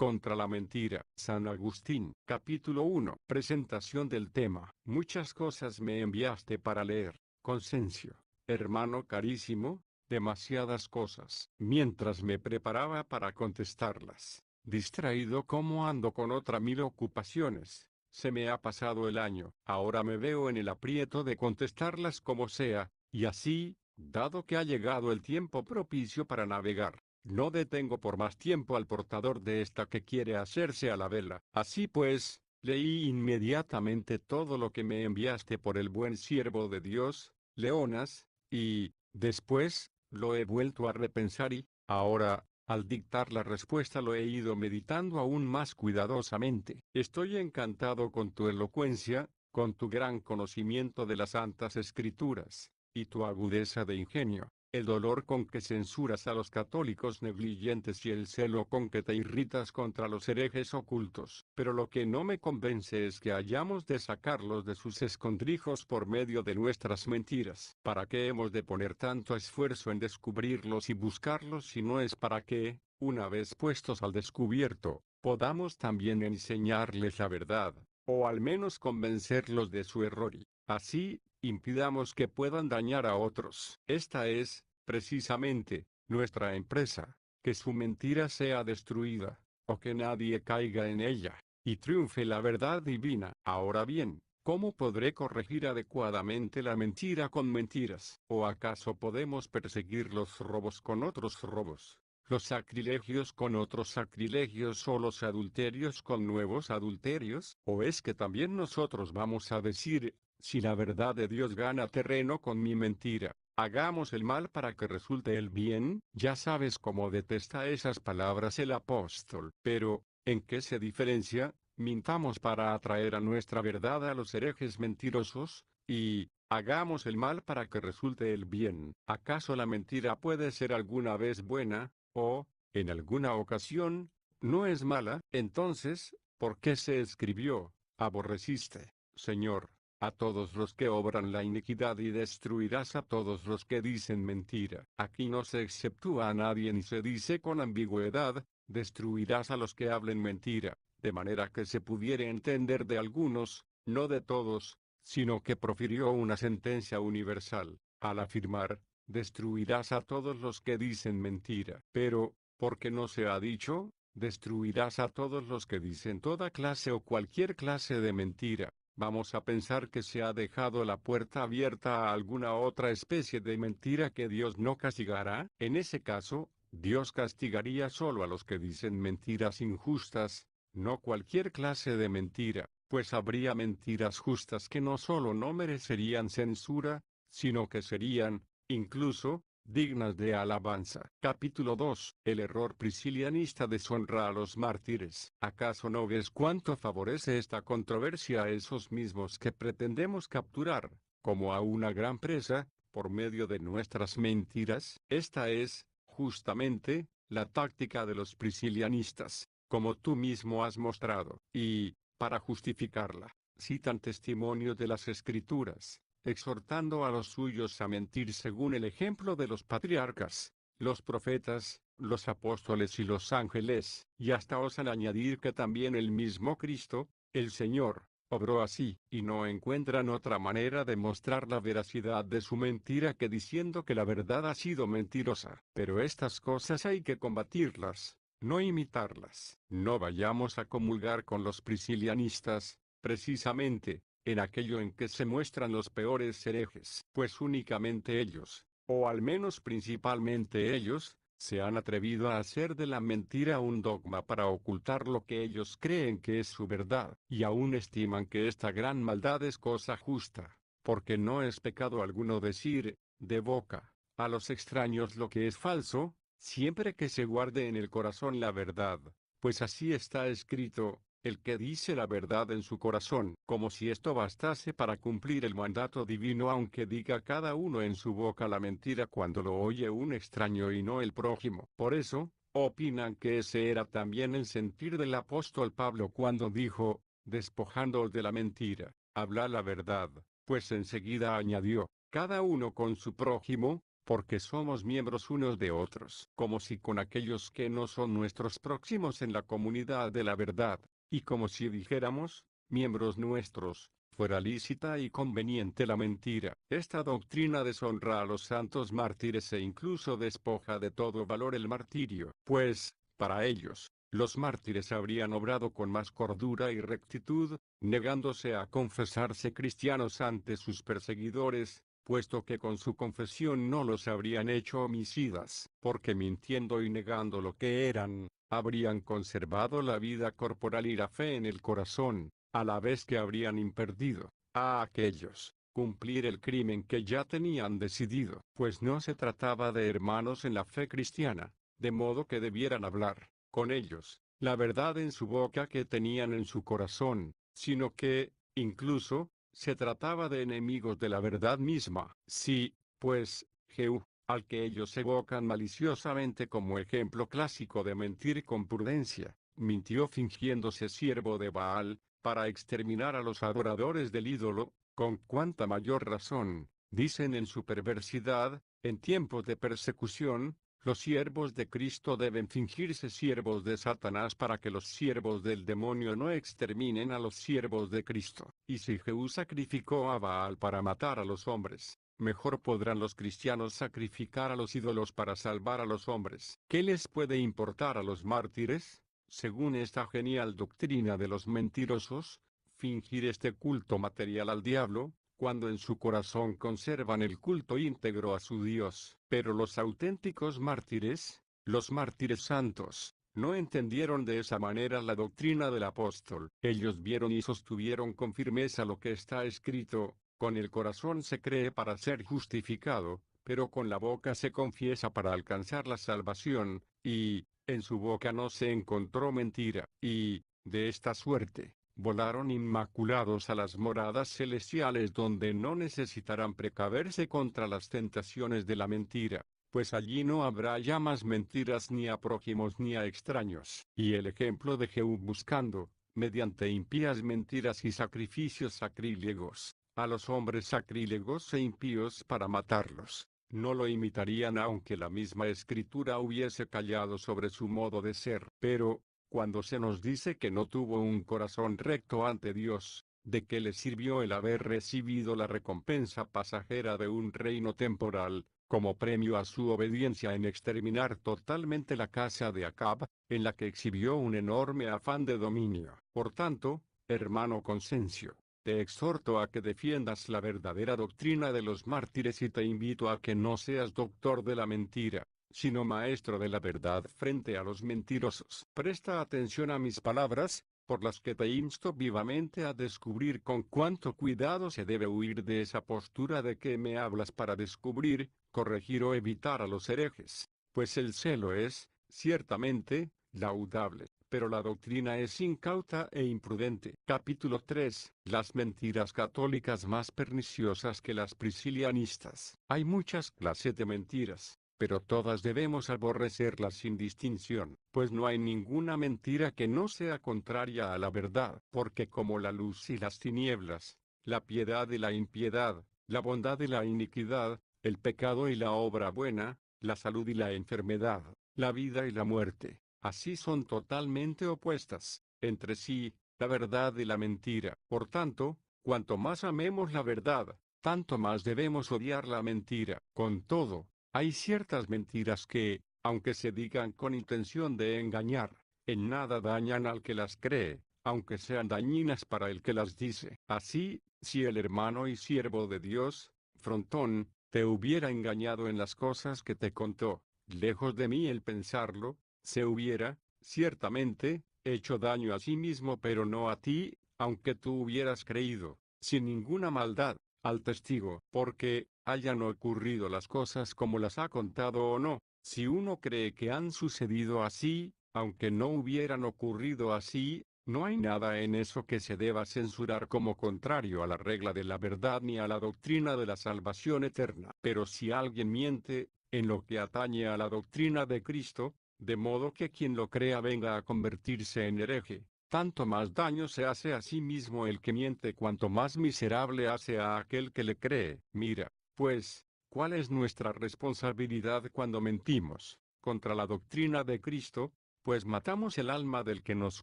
Contra la mentira. San Agustín. Capítulo 1. Presentación del tema. Muchas cosas me enviaste para leer, Consencio. Hermano carísimo, demasiadas cosas. Mientras me preparaba para contestarlas, distraído como ando con otra 1000 ocupaciones, se me ha pasado el año. Ahora me veo en el aprieto de contestarlas como sea, y así, dado que ha llegado el tiempo propicio para navegar, no detengo por más tiempo al portador de esta que quiere hacerse a la vela. Así pues, leí inmediatamente todo lo que me enviaste por el buen siervo de Dios, Leonas, y, después, lo he vuelto a repensar y, ahora, al dictar la respuesta lo he ido meditando aún más cuidadosamente. Estoy encantado con tu elocuencia, con tu gran conocimiento de las Santas Escrituras, y tu agudeza de ingenio, el dolor con que censuras a los católicos negligentes y el celo con que te irritas contra los herejes ocultos. Pero lo que no me convence es que hayamos de sacarlos de sus escondrijos por medio de nuestras mentiras. ¿Para qué hemos de poner tanto esfuerzo en descubrirlos y buscarlos si no es para que, una vez puestos al descubierto, podamos también enseñarles la verdad, o al menos convencerlos de su error y, así, impidamos que puedan dañar a otros? Esta es, precisamente, nuestra empresa, que su mentira sea destruida, o que nadie caiga en ella, y triunfe la verdad divina. Ahora bien, ¿cómo podré corregir adecuadamente la mentira con mentiras? ¿O acaso podemos perseguir los robos con otros robos, los sacrilegios con otros sacrilegios o los adulterios con nuevos adulterios? ¿O es que también nosotros vamos a decir, si la verdad de Dios gana terreno con mi mentira, hagamos el mal para que resulte el bien? Ya sabes cómo detesta esas palabras el apóstol. Pero, ¿en qué se diferencia? Mintamos para atraer a nuestra verdad a los herejes mentirosos, y, hagamos el mal para que resulte el bien. ¿Acaso la mentira puede ser alguna vez buena, o, en alguna ocasión, no es mala? Entonces, ¿por qué se escribió, aborreciste, Señor, a todos los que obran la iniquidad y destruirás a todos los que dicen mentira? Aquí no se exceptúa a nadie ni se dice con ambigüedad, destruirás a los que hablen mentira, de manera que se pudiere entender de algunos, no de todos, sino que profirió una sentencia universal, al afirmar, destruirás a todos los que dicen mentira. Pero, ¿por qué no se ha dicho, destruirás a todos los que dicen toda clase o cualquier clase de mentira? Vamos a pensar que se ha dejado la puerta abierta a alguna otra especie de mentira que Dios no castigará. En ese caso, Dios castigaría solo a los que dicen mentiras injustas, no cualquier clase de mentira, pues habría mentiras justas que no solo no merecerían censura, sino que serían, incluso, dignas de alabanza. Capítulo 2. El error priscilianista deshonra a los mártires. ¿Acaso no ves cuánto favorece esta controversia a esos mismos que pretendemos capturar, como a una gran presa, por medio de nuestras mentiras? Esta es, justamente, la táctica de los priscilianistas, como tú mismo has mostrado, y, para justificarla, citan testimonios de las Escrituras, exhortando a los suyos a mentir según el ejemplo de los patriarcas, los profetas, los apóstoles y los ángeles, y hasta osan añadir que también el mismo Cristo, el Señor, obró así, y no encuentran otra manera de mostrar la veracidad de su mentira que diciendo que la verdad ha sido mentirosa. Pero estas cosas hay que combatirlas, no imitarlas. No vayamos a comulgar con los priscilianistas, precisamente, en aquello en que se muestran los peores herejes, pues únicamente ellos, o al menos principalmente ellos, se han atrevido a hacer de la mentira un dogma para ocultar lo que ellos creen que es su verdad, y aún estiman que esta gran maldad es cosa justa, porque no es pecado alguno decir, de boca, a los extraños lo que es falso, siempre que se guarde en el corazón la verdad, pues así está escrito, el que dice la verdad en su corazón, como si esto bastase para cumplir el mandato divino, aunque diga cada uno en su boca la mentira cuando lo oye un extraño y no el prójimo. Por eso, opinan que ese era también el sentir del apóstol Pablo cuando dijo, despojándoos de la mentira, hablad la verdad, pues enseguida añadió, cada uno con su prójimo, porque somos miembros unos de otros, como si con aquellos que no son nuestros próximos en la comunidad de la verdad, y como si dijéramos, miembros nuestros, fuera lícita y conveniente la mentira. Esta doctrina deshonra a los santos mártires e incluso despoja de todo valor el martirio, pues, para ellos, los mártires habrían obrado con más cordura y rectitud, negándose a confesarse cristianos ante sus perseguidores, puesto que con su confesión no los habrían hecho homicidas, porque mintiendo y negando lo que eran, habrían conservado la vida corporal y la fe en el corazón, a la vez que habrían impedido a aquellos cumplir el crimen que ya tenían decidido, pues no se trataba de hermanos en la fe cristiana, de modo que debieran hablar con ellos la verdad en su boca que tenían en su corazón, sino que, incluso, se trataba de enemigos de la verdad misma. Sí, pues, Jehú, al que ellos evocan maliciosamente como ejemplo clásico de mentir con prudencia, mintió fingiéndose siervo de Baal, para exterminar a los adoradores del ídolo, con cuánta mayor razón, dicen en su perversidad, en tiempos de persecución, los siervos de Cristo deben fingirse siervos de Satanás para que los siervos del demonio no exterminen a los siervos de Cristo. Y si Jehú sacrificó a Baal para matar a los hombres, mejor podrán los cristianos sacrificar a los ídolos para salvar a los hombres. ¿Qué les puede importar a los mártires? Según esta genial doctrina de los mentirosos, fingir este culto material al diablo, cuando en su corazón conservan el culto íntegro a su Dios. Pero los auténticos mártires, los mártires santos, no entendieron de esa manera la doctrina del apóstol. Ellos vieron y sostuvieron con firmeza lo que está escrito: con el corazón se cree para ser justificado, pero con la boca se confiesa para alcanzar la salvación, y, en su boca no se encontró mentira, y, de esta suerte, volaron inmaculados a las moradas celestiales donde no necesitarán precaverse contra las tentaciones de la mentira, pues allí no habrá ya más mentiras ni a prójimos ni a extraños. Y el ejemplo de Jehú buscando, mediante impías mentiras y sacrificios sacrílegos, a los hombres sacrílegos e impíos para matarlos, no lo imitarían aunque la misma escritura hubiese callado sobre su modo de ser. Pero, cuando se nos dice que no tuvo un corazón recto ante Dios, ¿de qué le sirvió el haber recibido la recompensa pasajera de un reino temporal, como premio a su obediencia en exterminar totalmente la casa de Acab, en la que exhibió un enorme afán de dominio? Por tanto, hermano Consencio, te exhorto a que defiendas la verdadera doctrina de los mártires y te invito a que no seas doctor de la mentira, sino maestro de la verdad frente a los mentirosos. Presta atención a mis palabras, por las que te insto vivamente a descubrir con cuánto cuidado se debe huir de esa postura de que me hablas para descubrir, corregir o evitar a los herejes. Pues el celo es, ciertamente, laudable, pero la doctrina es incauta e imprudente. Capítulo 3. Las mentiras católicas más perniciosas que las priscilianistas. Hay muchas clases de mentiras, pero todas debemos aborrecerlas sin distinción, pues no hay ninguna mentira que no sea contraria a la verdad, porque como la luz y las tinieblas, la piedad y la impiedad, la bondad y la iniquidad, el pecado y la obra buena, la salud y la enfermedad, la vida y la muerte, así son totalmente opuestas entre sí, la verdad y la mentira. Por tanto, cuanto más amemos la verdad, tanto más debemos odiar la mentira. Con todo, hay ciertas mentiras que, aunque se digan con intención de engañar, en nada dañan al que las cree, aunque sean dañinas para el que las dice. Así, si el hermano y siervo de Dios, Frontón, te hubiera engañado en las cosas que te contó, lejos de mí el pensarlo, se hubiera, ciertamente, hecho daño a sí mismo pero no a ti, aunque tú hubieras creído, sin ninguna maldad, al testigo, porque, hayan ocurrido las cosas como las ha contado o no, si uno cree que han sucedido así, aunque no hubieran ocurrido así, no hay nada en eso que se deba censurar como contrario a la regla de la verdad ni a la doctrina de la salvación eterna. Pero si alguien miente, en lo que atañe a la doctrina de Cristo, de modo que quien lo crea venga a convertirse en hereje, tanto más daño se hace a sí mismo el que miente cuanto más miserable hace a aquel que le cree. Mira, pues, ¿Cuál es nuestra responsabilidad cuando mentimos contra la doctrina de Cristo? Pues matamos el alma del que nos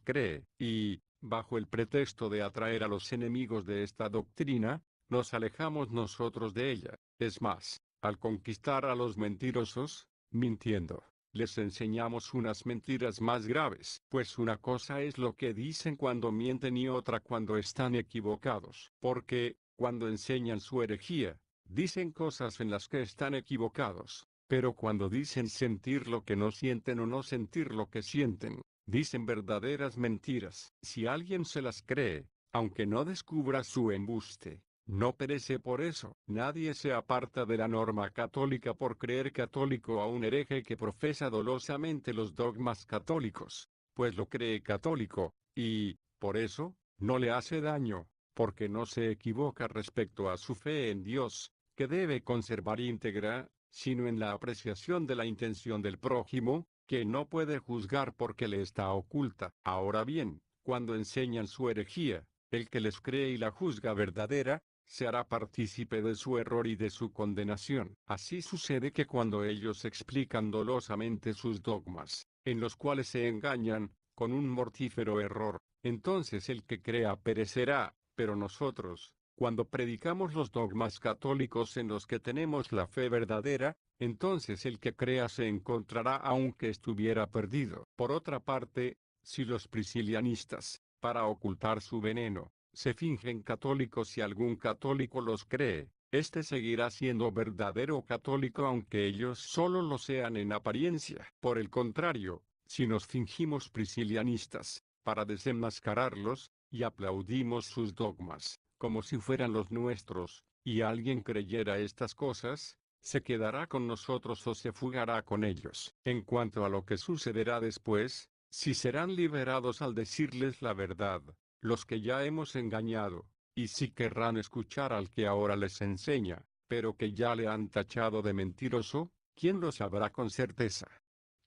cree, y, bajo el pretexto de atraer a los enemigos de esta doctrina, nos alejamos nosotros de ella. Es más, al conquistar a los mentirosos, mintiendo, les enseñamos unas mentiras más graves, pues una cosa es lo que dicen cuando mienten y otra cuando están equivocados, porque, cuando enseñan su herejía, dicen cosas en las que están equivocados, pero cuando dicen sentir lo que no sienten o no sentir lo que sienten, dicen verdaderas mentiras. Si alguien se las cree, aunque no descubra su embuste, no perece por eso. Nadie se aparta de la norma católica por creer católico a un hereje que profesa dolosamente los dogmas católicos, pues lo cree católico, y, por eso, no le hace daño, porque no se equivoca respecto a su fe en Dios, que debe conservar íntegra, sino en la apreciación de la intención del prójimo, que no puede juzgar porque le está oculta. Ahora bien, cuando enseñan su herejía, el que les cree y la juzga verdadera, se hará partícipe de su error y de su condenación. Así sucede que cuando ellos explican dolosamente sus dogmas, en los cuales se engañan, con un mortífero error, entonces el que crea perecerá, pero nosotros, cuando predicamos los dogmas católicos en los que tenemos la fe verdadera, entonces el que crea se encontrará aunque estuviera perdido. Por otra parte, si los priscilianistas, para ocultar su veneno, se fingen católicos y algún católico los cree, este seguirá siendo verdadero católico aunque ellos solo lo sean en apariencia. Por el contrario, si nos fingimos priscilianistas, para desenmascararlos, y aplaudimos sus dogmas, como si fueran los nuestros, y alguien creyera estas cosas, se quedará con nosotros o se fugará con ellos. En cuanto a lo que sucederá después, si serán liberados al decirles la verdad, los que ya hemos engañado, y si querrán escuchar al que ahora les enseña, pero que ya le han tachado de mentiroso, ¿quién lo sabrá con certeza?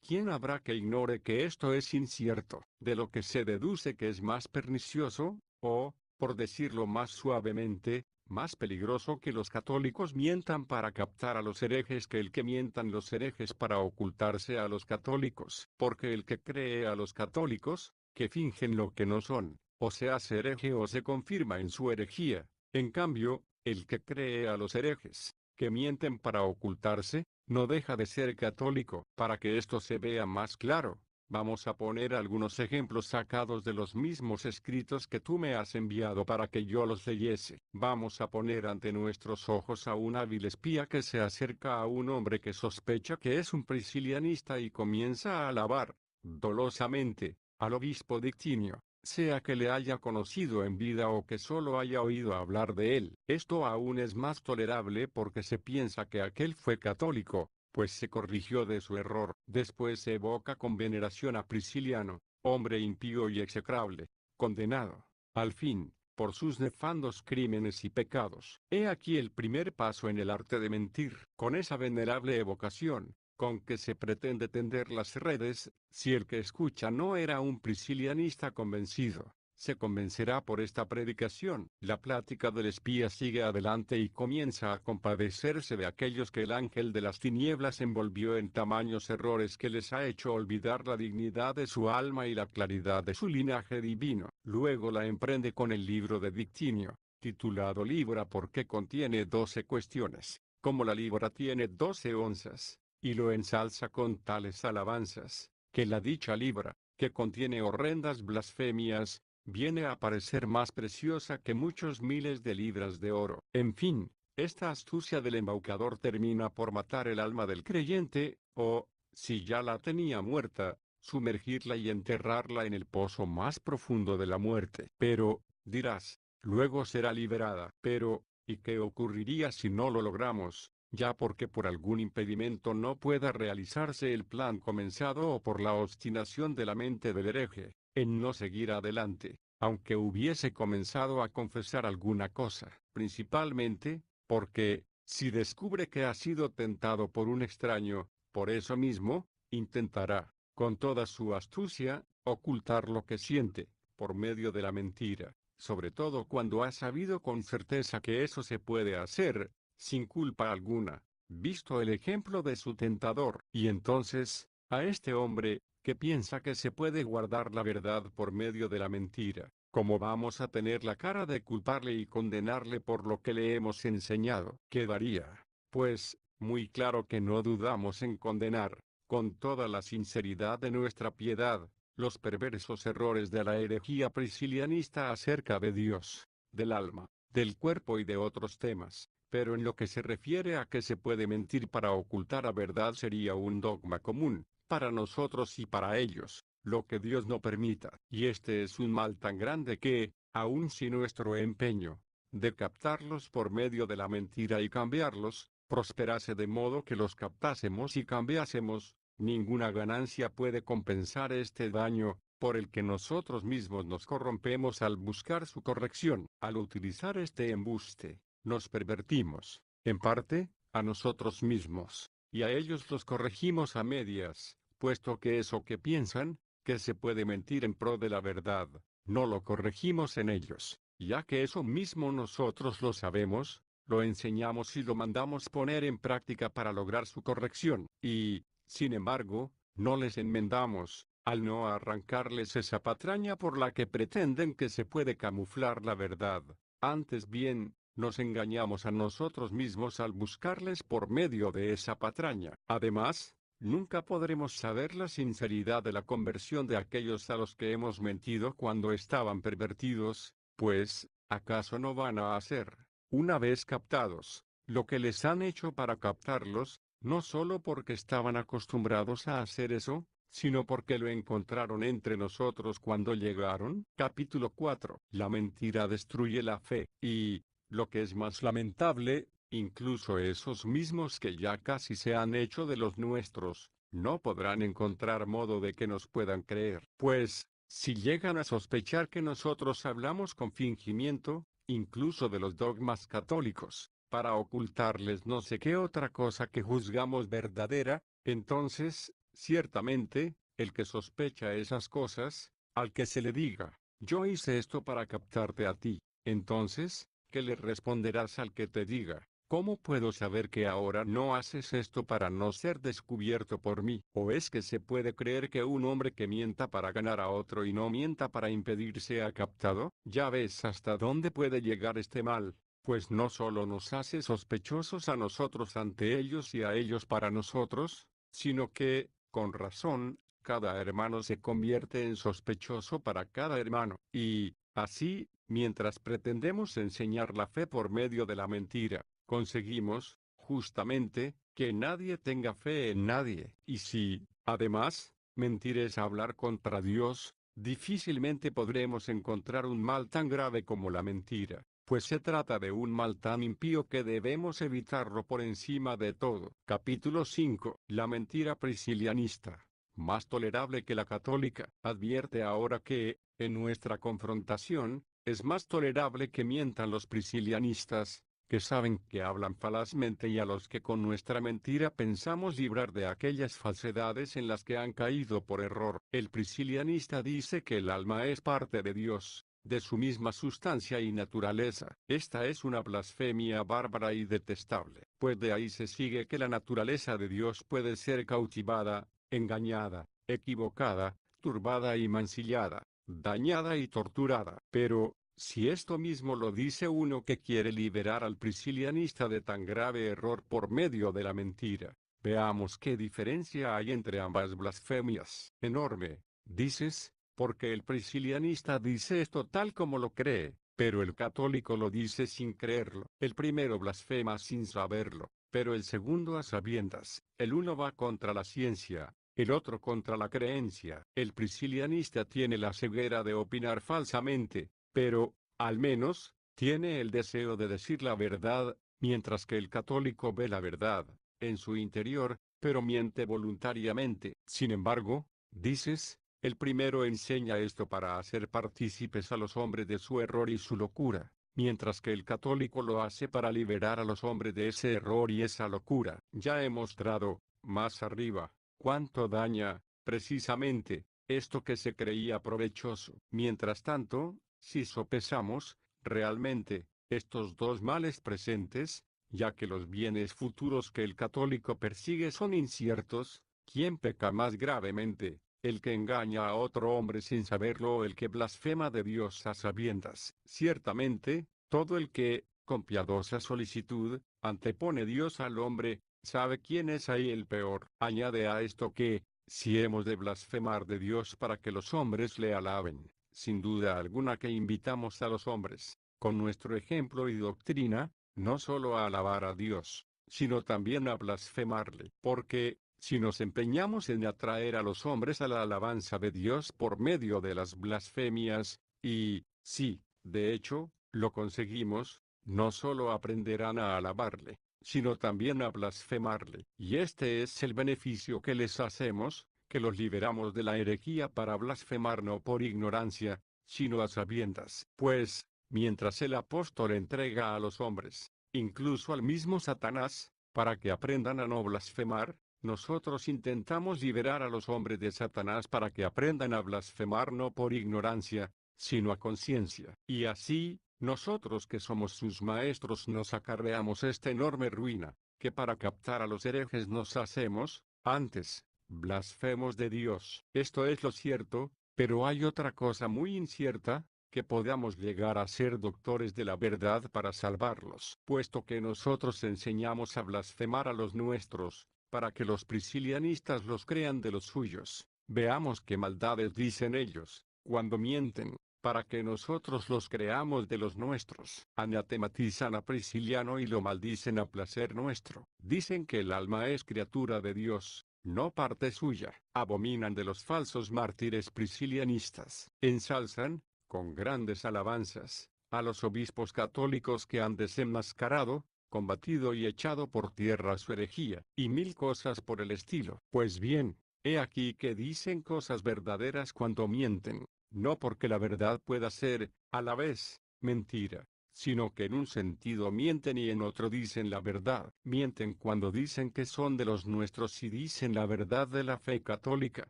¿Quién habrá que ignore que esto es incierto, de lo que se deduce que es más pernicioso, o, por decirlo más suavemente, más peligroso que los católicos mientan para captar a los herejes que el que mientan los herejes para ocultarse a los católicos? Porque el que cree a los católicos, que fingen lo que no son, o se hace hereje o se confirma en su herejía. En cambio, el que cree a los herejes, que mienten para ocultarse, no deja de ser católico. Para que esto se vea más claro, vamos a poner algunos ejemplos sacados de los mismos escritos que tú me has enviado para que yo los leyese. Vamos a poner ante nuestros ojos a un hábil espía que se acerca a un hombre que sospecha que es un priscilianista y comienza a alabar, dolosamente, al obispo Dictinio, sea que le haya conocido en vida o que solo haya oído hablar de él. Esto aún es más tolerable porque se piensa que aquel fue católico, pues se corrigió de su error. Después se evoca con veneración a Prisciliano, hombre impío y execrable, condenado, al fin, por sus nefandos crímenes y pecados. He aquí el primer paso en el arte de mentir. Con esa venerable evocación, con que se pretende tender las redes, si el que escucha no era un priscilianista convencido, se convencerá por esta predicación. La plática del espía sigue adelante y comienza a compadecerse de aquellos que el ángel de las tinieblas envolvió en tamaños errores que les ha hecho olvidar la dignidad de su alma y la claridad de su linaje divino. Luego la emprende con el libro de Dictinio, titulado Libra porque contiene 12 cuestiones, como la libra tiene 12 onzas, y lo ensalza con tales alabanzas, que la dicha libra, que contiene horrendas blasfemias, viene a parecer más preciosa que muchos miles de libras de oro. En fin, esta astucia del embaucador termina por matar el alma del creyente, o, si ya la tenía muerta, sumergirla y enterrarla en el pozo más profundo de la muerte. Pero, dirás, luego será liberada. Pero, ¿y qué ocurriría si no lo logramos? Ya porque por algún impedimento no pueda realizarse el plan comenzado o por la obstinación de la mente del hereje, en no seguir adelante, aunque hubiese comenzado a confesar alguna cosa, principalmente, porque, si descubre que ha sido tentado por un extraño, por eso mismo, intentará, con toda su astucia, ocultar lo que siente, por medio de la mentira, sobre todo cuando ha sabido con certeza que eso se puede hacer, sin culpa alguna. visto el ejemplo de su tentador. Y entonces, a este hombre, que piensa que se puede guardar la verdad por medio de la mentira, ¿cómo vamos a tener la cara de culparle y condenarle por lo que le hemos enseñado? Quedaría, pues, muy claro que no dudamos en condenar, con toda la sinceridad de nuestra piedad, los perversos errores de la herejía priscilianista acerca de Dios, del alma, del cuerpo y de otros temas. Pero en lo que se refiere a que se puede mentir para ocultar la verdad sería un dogma común, para nosotros y para ellos, lo que Dios no permita. Y este es un mal tan grande que, aun si nuestro empeño, de captarlos por medio de la mentira y cambiarlos, prosperase de modo que los captásemos y cambiásemos, ninguna ganancia puede compensar este daño, por el que nosotros mismos nos corrompemos al buscar su corrección. Al utilizar este embuste, nos pervertimos, en parte, a nosotros mismos, y a ellos los corregimos a medias, puesto que eso que piensan, que se puede mentir en pro de la verdad, no lo corregimos en ellos, ya que eso mismo nosotros lo sabemos, lo enseñamos y lo mandamos poner en práctica para lograr su corrección, y, sin embargo, no les enmendamos, al no arrancarles esa patraña por la que pretenden que se puede camuflar la verdad. Antes bien, nos engañamos a nosotros mismos al buscarles por medio de esa patraña. Además, nunca podremos saber la sinceridad de la conversión de aquellos a los que hemos mentido cuando estaban pervertidos, pues, ¿acaso no van a hacer, una vez captados, lo que les han hecho para captarlos, no solo porque estaban acostumbrados a hacer eso, sino porque lo encontraron entre nosotros cuando llegaron? Capítulo 4. La mentira destruye la fe, y, lo que es más lamentable, incluso esos mismos que ya casi se han hecho de los nuestros, no podrán encontrar modo de que nos puedan creer. Pues, si llegan a sospechar que nosotros hablamos con fingimiento, incluso de los dogmas católicos, para ocultarles no sé qué otra cosa que juzgamos verdadera, entonces, ciertamente, el que sospecha esas cosas, al que se le diga, yo hice esto para captarte a ti, entonces, ¿qué le responderás al que te diga, cómo puedo saber que ahora no haces esto para no ser descubierto por mí? ¿O es que se puede creer que un hombre que mienta para ganar a otro y no mienta para impedir sea captado? Ya ves hasta dónde puede llegar este mal, pues no solo nos hace sospechosos a nosotros ante ellos y a ellos para nosotros, sino que, con razón, cada hermano se convierte en sospechoso para cada hermano, y, así, mientras pretendemos enseñar la fe por medio de la mentira, conseguimos, justamente, que nadie tenga fe en nadie. Y si, además, mentir es hablar contra Dios, difícilmente podremos encontrar un mal tan grave como la mentira, pues se trata de un mal tan impío que debemos evitarlo por encima de todo. Capítulo 5. La mentira priscilianista, más tolerable que la católica. Advierte ahora que, en nuestra confrontación, es más tolerable que mientan los priscilianistas, que saben que hablan falazmente, y a los que con nuestra mentira pensamos librar de aquellas falsedades en las que han caído por error. El priscilianista dice que el alma es parte de Dios, de su misma sustancia y naturaleza. Esta es una blasfemia bárbara y detestable, pues de ahí se sigue que la naturaleza de Dios puede ser cautivada, engañada, equivocada, turbada y mancillada, dañada y torturada. Pero, si esto mismo lo dice uno que quiere liberar al priscilianista de tan grave error por medio de la mentira, veamos qué diferencia hay entre ambas blasfemias. Enorme, dices, porque el priscilianista dice esto tal como lo cree, pero el católico lo dice sin creerlo. El primero blasfema sin saberlo, pero el segundo a sabiendas. El uno va contra la ciencia, el otro contra la creencia. El priscilianista tiene la ceguera de opinar falsamente, pero, al menos, tiene el deseo de decir la verdad, mientras que el católico ve la verdad, en su interior, pero miente voluntariamente. Sin embargo, dices, el primero enseña esto para hacer partícipes a los hombres de su error y su locura, mientras que el católico lo hace para liberar a los hombres de ese error y esa locura. Ya he mostrado, más arriba, cuánto daña, precisamente, esto que se creía provechoso. Mientras tanto, si sopesamos, realmente, estos dos males presentes, ya que los bienes futuros que el católico persigue son inciertos. ¿Quién peca más gravemente, el que engaña a otro hombre sin saberlo o el que blasfema de Dios a sabiendas? Ciertamente, todo el que, con piadosa solicitud, antepone Dios al hombre, sabe quién es ahí el peor. Añade a esto que, si hemos de blasfemar de Dios para que los hombres le alaben, sin duda alguna que invitamos a los hombres, con nuestro ejemplo y doctrina, no solo a alabar a Dios, sino también a blasfemarle, porque, si nos empeñamos en atraer a los hombres a la alabanza de Dios por medio de las blasfemias, y, sí, de hecho, lo conseguimos, no solo aprenderán a alabarle, sino también a blasfemarle. Y este es el beneficio que les hacemos, que los liberamos de la herejía para blasfemar no por ignorancia, sino a sabiendas. Pues, mientras el apóstol entrega a los hombres, incluso al mismo Satanás, para que aprendan a no blasfemar, nosotros intentamos liberar a los hombres de Satanás para que aprendan a blasfemar no por ignorancia, sino a conciencia. Y así, nosotros que somos sus maestros nos acarreamos esta enorme ruina, que para captar a los herejes nos hacemos, antes, blasfemos de Dios. Esto es lo cierto, pero hay otra cosa muy incierta, que podamos llegar a ser doctores de la verdad para salvarlos. Puesto que nosotros enseñamos a blasfemar a los nuestros, para que los priscilianistas los crean de los suyos, veamos qué maldades dicen ellos, cuando mienten, para que nosotros los creamos de los nuestros. Anatematizan a Prisciliano y lo maldicen a placer nuestro. Dicen que el alma es criatura de Dios, no parte suya. Abominan de los falsos mártires priscilianistas. Ensalzan, con grandes alabanzas, a los obispos católicos que han desenmascarado, combatido y echado por tierra su herejía, y mil cosas por el estilo. Pues bien, he aquí que dicen cosas verdaderas cuando mienten, no porque la verdad pueda ser, a la vez, mentira, sino que en un sentido mienten y en otro dicen la verdad. Mienten cuando dicen que son de los nuestros y dicen la verdad de la fe católica,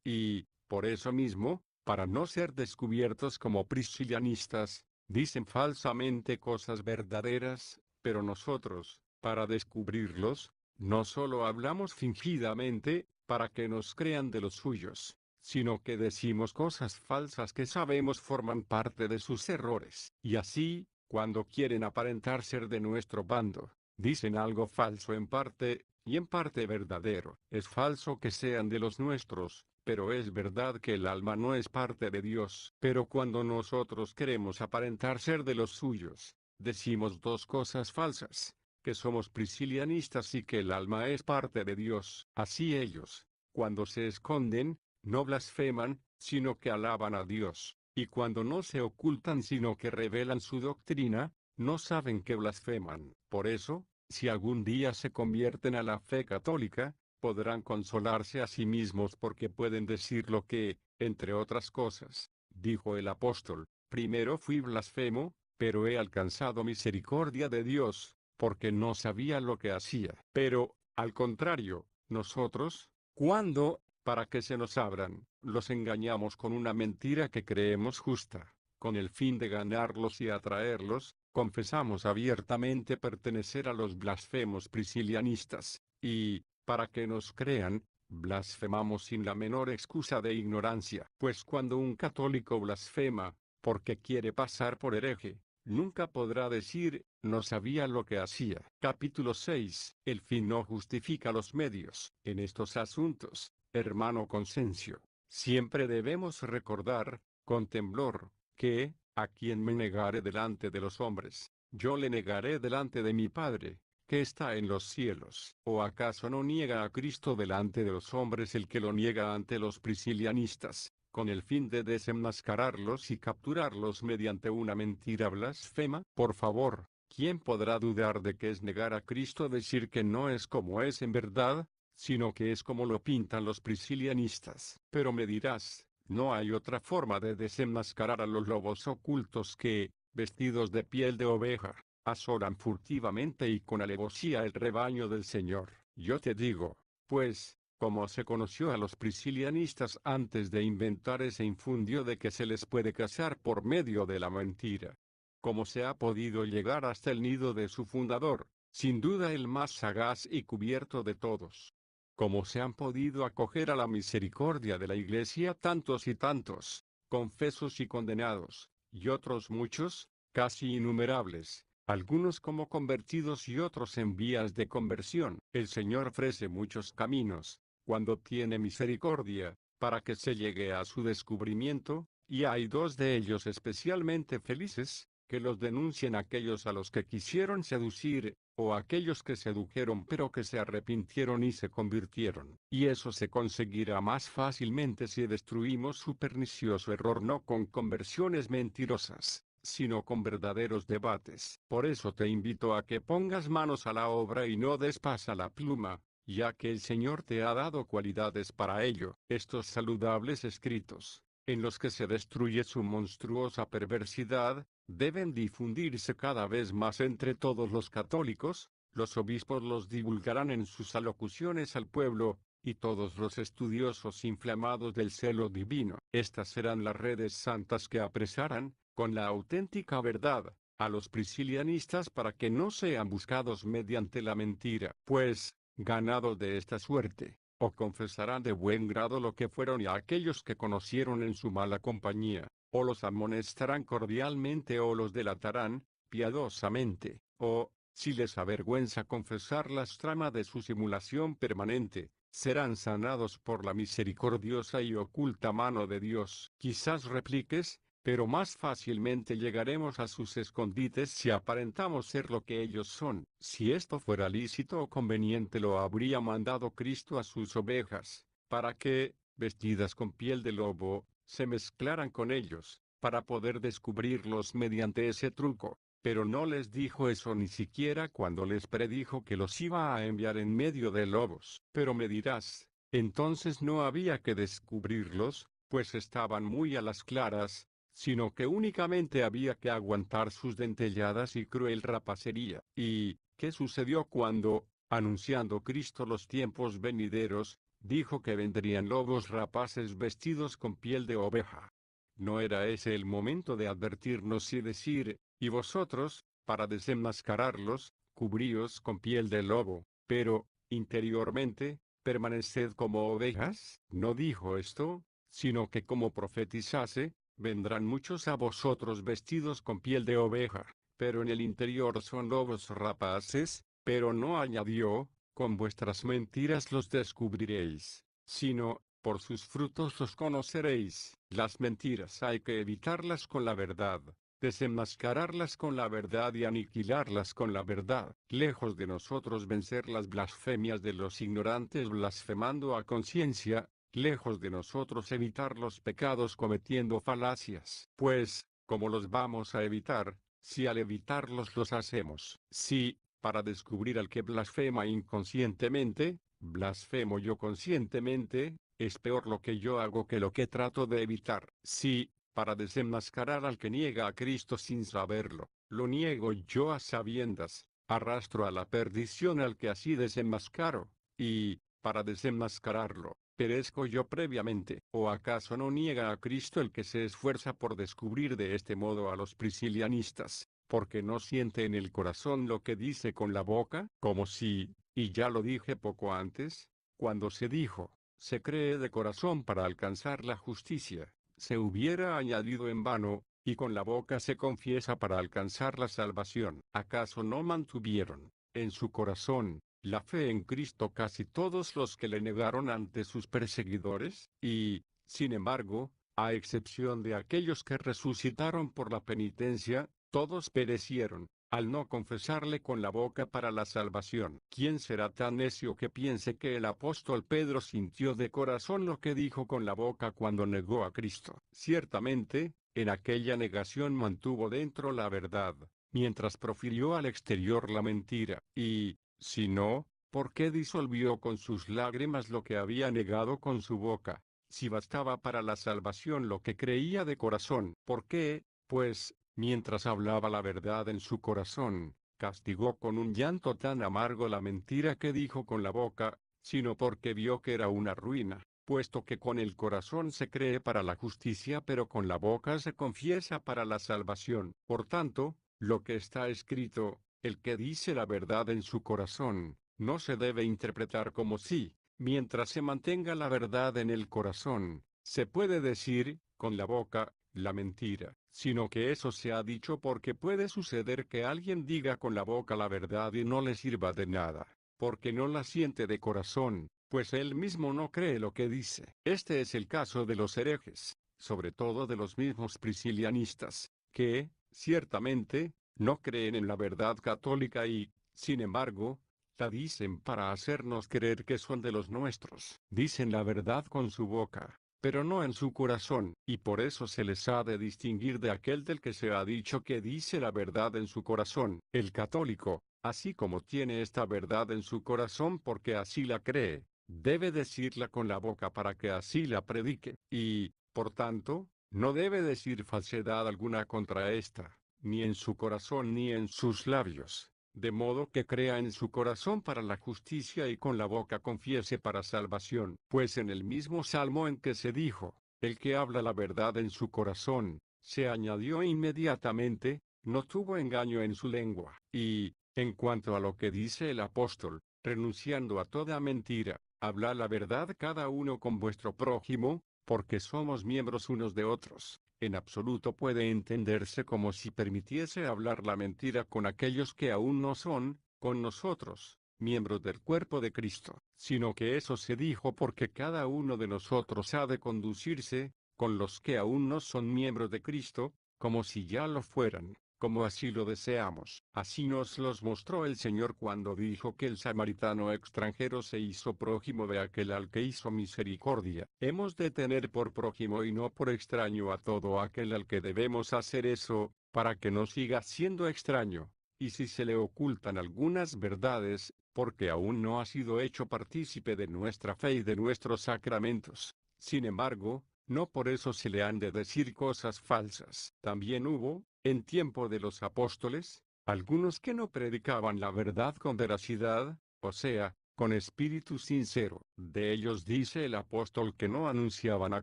y, por eso mismo, para no ser descubiertos como priscilianistas, dicen falsamente cosas verdaderas, pero nosotros, para descubrirlos, no solo hablamos fingidamente, para que nos crean de los suyos, sino que decimos cosas falsas que sabemos forman parte de sus errores. Y así, cuando quieren aparentar ser de nuestro bando, dicen algo falso en parte, y en parte verdadero. Es falso que sean de los nuestros, pero es verdad que el alma no es parte de Dios. Pero cuando nosotros queremos aparentar ser de los suyos, decimos dos cosas falsas, que somos priscilianistas y que el alma es parte de Dios. Así ellos, cuando se esconden, no blasfeman, sino que alaban a Dios, y cuando no se ocultan sino que revelan su doctrina, no saben que blasfeman. Por eso, si algún día se convierten a la fe católica, podrán consolarse a sí mismos porque pueden decir lo que, entre otras cosas, dijo el apóstol: primero fui blasfemo, pero he alcanzado misericordia de Dios, porque no sabía lo que hacía. Pero, al contrario, nosotros, cuando, para que se nos abran, los engañamos con una mentira que creemos justa, con el fin de ganarlos y atraerlos, confesamos abiertamente pertenecer a los blasfemos priscilianistas, y, para que nos crean, blasfemamos sin la menor excusa de ignorancia. Pues cuando un católico blasfema, porque quiere pasar por hereje, nunca podrá decir, no sabía lo que hacía. Capítulo 6. El fin no justifica los medios. En estos asuntos, hermano Consencio, siempre debemos recordar, con temblor, que, a quien me negare delante de los hombres, yo le negaré delante de mi Padre, que está en los cielos. ¿O acaso no niega a Cristo delante de los hombres el que lo niega ante los priscilianistas, con el fin de desenmascararlos y capturarlos mediante una mentira blasfema? Por favor, ¿quién podrá dudar de que es negar a Cristo decir que no es como es en verdad, sino que es como lo pintan los priscilianistas? Pero me dirás, no hay otra forma de desenmascarar a los lobos ocultos que, vestidos de piel de oveja, asolan furtivamente y con alevosía el rebaño del Señor. Yo te digo, pues, como se conoció a los priscilianistas antes de inventar ese infundio de que se les puede casar por medio de la mentira, como se ha podido llegar hasta el nido de su fundador, sin duda el más sagaz y cubierto de todos. Como se han podido acoger a la misericordia de la Iglesia tantos y tantos, confesos y condenados, y otros muchos, casi innumerables, algunos como convertidos y otros en vías de conversión. El Señor ofrece muchos caminos, cuando tiene misericordia, para que se llegue a su descubrimiento, y hay dos de ellos especialmente felices, que los denuncien aquellos a los que quisieron seducir, o aquellos que sedujeron pero que se arrepintieron y se convirtieron. Y eso se conseguirá más fácilmente si destruimos su pernicioso error no con conversiones mentirosas, sino con verdaderos debates. Por eso te invito a que pongas manos a la obra y no des paz a la pluma, ya que el Señor te ha dado cualidades para ello. Estos saludables escritos, en los que se destruye su monstruosa perversidad, deben difundirse cada vez más entre todos los católicos, los obispos los divulgarán en sus alocuciones al pueblo, y todos los estudiosos inflamados del celo divino. Estas serán las redes santas que apresarán, con la auténtica verdad, a los priscilianistas para que no sean buscados mediante la mentira, pues, ganados de esta suerte, o confesarán de buen grado lo que fueron y a aquellos que conocieron en su mala compañía, o los amonestarán cordialmente o los delatarán, piadosamente, o, si les avergüenza confesar las tramas de su simulación permanente, serán sanados por la misericordiosa y oculta mano de Dios. Quizás repliques, pero más fácilmente llegaremos a sus escondites si aparentamos ser lo que ellos son. Si esto fuera lícito o conveniente lo habría mandado Cristo a sus ovejas, para que, vestidas con piel de lobo, se mezclaran con ellos, para poder descubrirlos mediante ese truco. Pero no les dijo eso ni siquiera cuando les predijo que los iba a enviar en medio de lobos. Pero me dirás, entonces no había que descubrirlos, pues estaban muy a las claras, sino que únicamente había que aguantar sus dentelladas y cruel rapacería. ¿Y qué sucedió cuando, anunciando Cristo los tiempos venideros, dijo que vendrían lobos rapaces vestidos con piel de oveja? ¿No era ese el momento de advertirnos y decir, y vosotros, para desenmascararlos, cubríos con piel de lobo, pero, interiormente, permaneced como ovejas? No dijo esto, sino que como profetizase, vendrán muchos a vosotros vestidos con piel de oveja, pero en el interior son lobos rapaces, pero no añadió, con vuestras mentiras los descubriréis, sino, por sus frutos los conoceréis. Las mentiras hay que evitarlas con la verdad, desenmascararlas con la verdad y aniquilarlas con la verdad. Lejos de nosotros vencer las blasfemias de los ignorantes blasfemando a conciencia, lejos de nosotros evitar los pecados cometiendo falacias. Pues, ¿cómo los vamos a evitar, si al evitarlos los hacemos? Si, para descubrir al que blasfema inconscientemente, blasfemo yo conscientemente, es peor lo que yo hago que lo que trato de evitar. Si, para desenmascarar al que niega a Cristo sin saberlo, lo niego yo a sabiendas, arrastro a la perdición al que así desenmascaro, y, para desenmascararlo, perezco yo previamente. ¿O acaso no niega a Cristo el que se esfuerza por descubrir de este modo a los priscilianistas, porque no siente en el corazón lo que dice con la boca? Como si, y ya lo dije poco antes, cuando se dijo, se cree de corazón para alcanzar la justicia, se hubiera añadido en vano, y con la boca se confiesa para alcanzar la salvación. ¿Acaso no mantuvieron, en su corazón, la fe en Cristo casi todos los que le negaron ante sus perseguidores? Y, sin embargo, a excepción de aquellos que resucitaron por la penitencia, todos perecieron, al no confesarle con la boca para la salvación. ¿Quién será tan necio que piense que el apóstol Pedro sintió de corazón lo que dijo con la boca cuando negó a Cristo? Ciertamente, en aquella negación mantuvo dentro la verdad, mientras profirió al exterior la mentira. Y, si no, ¿por qué disolvió con sus lágrimas lo que había negado con su boca? Si bastaba para la salvación lo que creía de corazón, ¿por qué, pues, mientras hablaba la verdad en su corazón, castigó con un llanto tan amargo la mentira que dijo con la boca, sino porque vio que era una ruina, puesto que con el corazón se cree para la justicia pero con la boca se confiesa para la salvación? Por tanto, lo que está escrito, El que dice la verdad en su corazón, no se debe interpretar como si, mientras se mantenga la verdad en el corazón, se puede decir, con la boca, la mentira, sino que eso se ha dicho porque puede suceder que alguien diga con la boca la verdad y no le sirva de nada, porque no la siente de corazón, pues él mismo no cree lo que dice. Este es el caso de los herejes, sobre todo de los mismos priscilianistas, que, ciertamente, no creen en la verdad católica y, sin embargo, la dicen para hacernos creer que son de los nuestros. Dicen la verdad con su boca, pero no en su corazón, y por eso se les ha de distinguir de aquel del que se ha dicho que dice la verdad en su corazón. El católico, así como tiene esta verdad en su corazón porque así la cree, debe decirla con la boca para que así la predique, y, por tanto, no debe decir falsedad alguna contra esta, ni en su corazón ni en sus labios, de modo que crea en su corazón para la justicia y con la boca confiese para salvación. Pues en el mismo salmo en que se dijo, el que habla la verdad en su corazón, se añadió inmediatamente, no tuvo engaño en su lengua. Y, en cuanto a lo que dice el apóstol, renunciando a toda mentira, habla la verdad cada uno con vuestro prójimo, porque somos miembros unos de otros. En absoluto puede entenderse como si permitiese hablar la mentira con aquellos que aún no son, con nosotros, miembros del cuerpo de Cristo, sino que eso se dijo porque cada uno de nosotros ha de conducirse, con los que aún no son miembros de Cristo, como si ya lo fueran, como así lo deseamos. Así nos los mostró el Señor cuando dijo que el samaritano extranjero se hizo prójimo de aquel al que hizo misericordia. Hemos de tener por prójimo y no por extraño a todo aquel al que debemos hacer eso, para que no siga siendo extraño. Y si se le ocultan algunas verdades, porque aún no ha sido hecho partícipe de nuestra fe y de nuestros sacramentos. Sin embargo, no por eso se le han de decir cosas falsas. También hubo, en tiempo de los apóstoles, algunos que no predicaban la verdad con veracidad, o sea, con espíritu sincero. De ellos dice el apóstol que no anunciaban a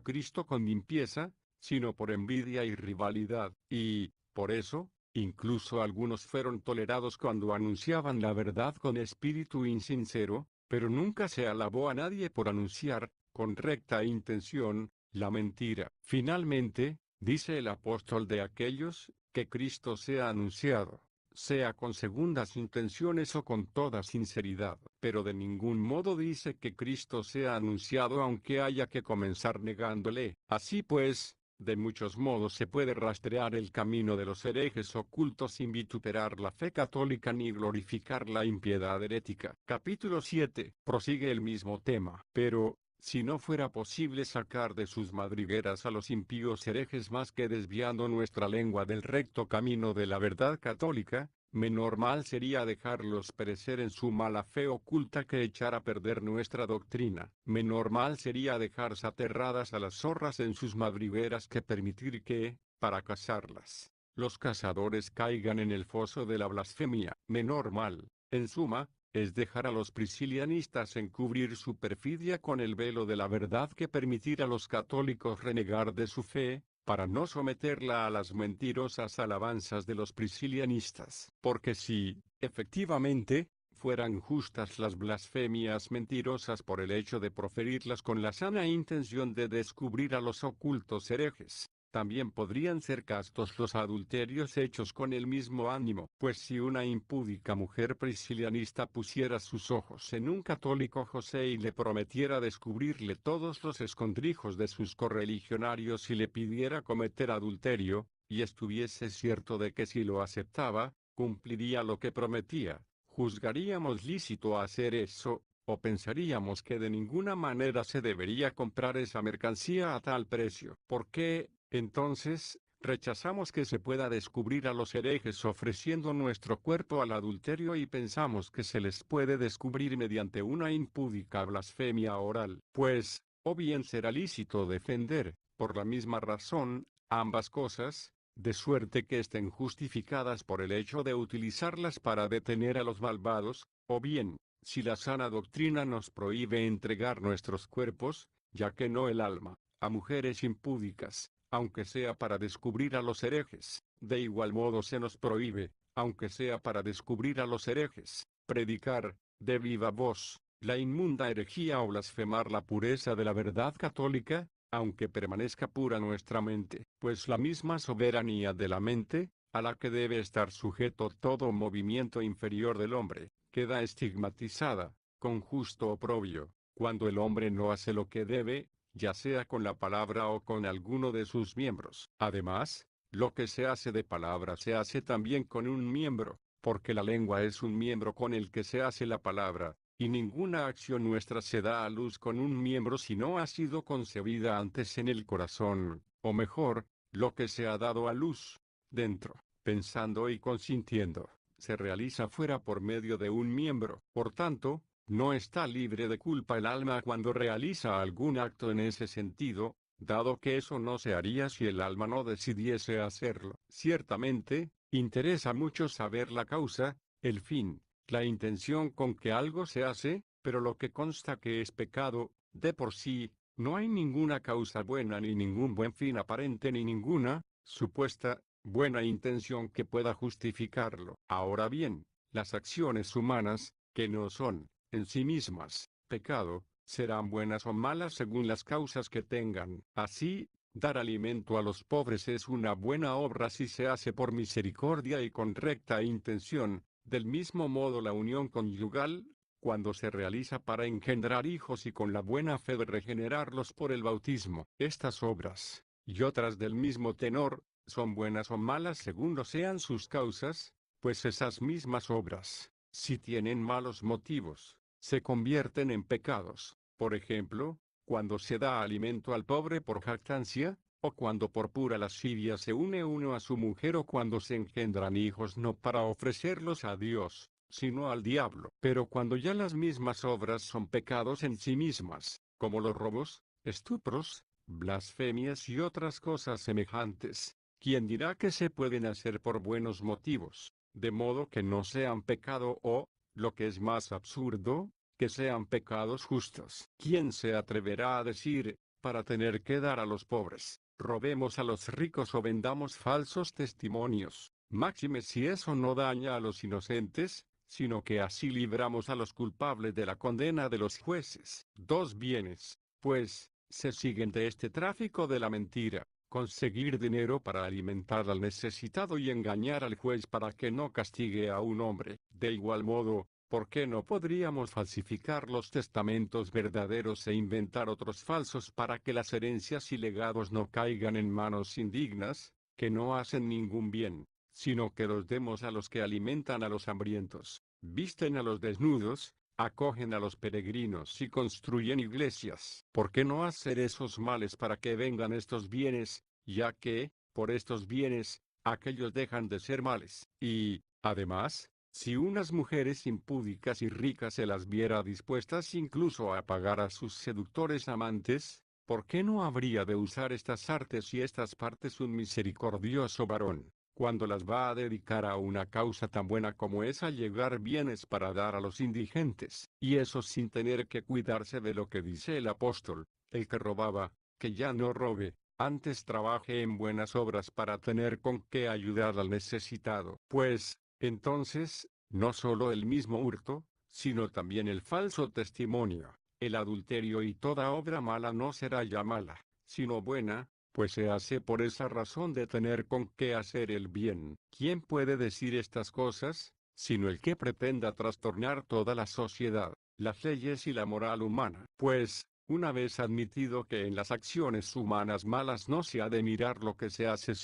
Cristo con limpieza, sino por envidia y rivalidad. Y, por eso, incluso algunos fueron tolerados cuando anunciaban la verdad con espíritu insincero, pero nunca se alabó a nadie por anunciar, con recta intención, la mentira. Finalmente, dice el apóstol de aquellos, que Cristo sea anunciado, sea con segundas intenciones o con toda sinceridad, pero de ningún modo dice que Cristo sea anunciado aunque haya que comenzar negándole. Así pues, de muchos modos se puede rastrear el camino de los herejes ocultos sin vituperar la fe católica ni glorificar la impiedad herética. Capítulo 7. Prosigue el mismo tema. Pero, si no fuera posible sacar de sus madrigueras a los impíos herejes más que desviando nuestra lengua del recto camino de la verdad católica, menor mal sería dejarlos perecer en su mala fe oculta que echar a perder nuestra doctrina. Menor mal sería dejar aterradas a las zorras en sus madrigueras que permitir que, para cazarlas, los cazadores caigan en el foso de la blasfemia. Menor mal, en suma, es dejar a los priscilianistas encubrir su perfidia con el velo de la verdad que permitir a los católicos renegar de su fe, para no someterla a las mentirosas alabanzas de los priscilianistas. Porque si, efectivamente, fueran justas las blasfemias mentirosas por el hecho de proferirlas con la sana intención de descubrir a los ocultos herejes, también podrían ser castos los adulterios hechos con el mismo ánimo, pues si una impúdica mujer priscilianista pusiera sus ojos en un católico José y le prometiera descubrirle todos los escondrijos de sus correligionarios y le pidiera cometer adulterio, y estuviese cierto de que si lo aceptaba, cumpliría lo que prometía, ¿juzgaríamos lícito hacer eso, o pensaríamos que de ninguna manera se debería comprar esa mercancía a tal precio? ¿Por qué, entonces, rechazamos que se pueda descubrir a los herejes ofreciendo nuestro cuerpo al adulterio y pensamos que se les puede descubrir mediante una impúdica blasfemia oral? Pues, o bien será lícito defender, por la misma razón, ambas cosas, de suerte que estén justificadas por el hecho de utilizarlas para detener a los malvados, o bien, si la sana doctrina nos prohíbe entregar nuestros cuerpos, ya que no el alma, a mujeres impúdicas, aunque sea para descubrir a los herejes, de igual modo se nos prohíbe, aunque sea para descubrir a los herejes, predicar, de viva voz, la inmunda herejía o blasfemar la pureza de la verdad católica, aunque permanezca pura nuestra mente, pues la misma soberanía de la mente, a la que debe estar sujeto todo movimiento inferior del hombre, queda estigmatizada, con justo oprobio, cuando el hombre no hace lo que debe, ya sea con la palabra o con alguno de sus miembros. Además, lo que se hace de palabra se hace también con un miembro, porque la lengua es un miembro con el que se hace la palabra, y ninguna acción nuestra se da a luz con un miembro si no ha sido concebida antes en el corazón, o mejor, lo que se ha dado a luz, dentro, pensando y consintiendo, se realiza fuera por medio de un miembro. Por tanto, no está libre de culpa el alma cuando realiza algún acto en ese sentido, dado que eso no se haría si el alma no decidiese hacerlo. Ciertamente, interesa mucho saber la causa, el fin, la intención con que algo se hace, pero lo que consta que es pecado, de por sí, no hay ninguna causa buena ni ningún buen fin aparente ni ninguna, supuesta, buena intención que pueda justificarlo. Ahora bien, las acciones humanas, que no son, en sí mismas, pecado, serán buenas o malas según las causas que tengan. Así, dar alimento a los pobres es una buena obra si se hace por misericordia y con recta intención, del mismo modo la unión conyugal, cuando se realiza para engendrar hijos y con la buena fe de regenerarlos por el bautismo. Estas obras, y otras del mismo tenor, son buenas o malas según lo sean sus causas, pues esas mismas obras, si tienen malos motivos, se convierten en pecados. Por ejemplo, cuando se da alimento al pobre por jactancia, o cuando por pura lascivia se une uno a su mujer, o cuando se engendran hijos no para ofrecerlos a Dios, sino al diablo. Pero cuando ya las mismas obras son pecados en sí mismas, como los robos, estupros, blasfemias y otras cosas semejantes, ¿quién dirá que se pueden hacer por buenos motivos, de modo que no sean pecado o, lo que es más absurdo, que sean pecados justos? ¿Quién se atreverá a decir, para tener que dar a los pobres, robemos a los ricos o vendamos falsos testimonios? Máxime si eso no daña a los inocentes, sino que así libramos a los culpables de la condena de los jueces. Dos bienes, pues, se siguen de este tráfico de la mentira: conseguir dinero para alimentar al necesitado y engañar al juez para que no castigue a un hombre. De igual modo, ¿por qué no podríamos falsificar los testamentos verdaderos e inventar otros falsos para que las herencias y legados no caigan en manos indignas, que no hacen ningún bien, sino que los demos a los que alimentan a los hambrientos, visten a los desnudos, acogen a los peregrinos y construyen iglesias? ¿Por qué no hacer esos males para que vengan estos bienes, ya que, por estos bienes, aquellos dejan de ser males? Y, además, si unas mujeres impúdicas y ricas se las viera dispuestas incluso a pagar a sus seductores amantes, ¿por qué no habría de usar estas artes y estas partes un misericordioso varón, cuando las va a dedicar a una causa tan buena como es allegar bienes para dar a los indigentes? Y eso sin tener que cuidarse de lo que dice el apóstol: el que robaba, que ya no robe, antes trabaje en buenas obras para tener con qué ayudar al necesitado. Pues, entonces, no solo el mismo hurto, sino también el falso testimonio, el adulterio y toda obra mala no será ya mala, sino buena, pues se hace por esa razón de tener con qué hacer el bien. ¿Quién puede decir estas cosas, sino el que pretenda trastornar toda la sociedad, las leyes y la moral humana? Pues, una vez admitido que en las acciones humanas malas no se ha de mirar lo que se hace,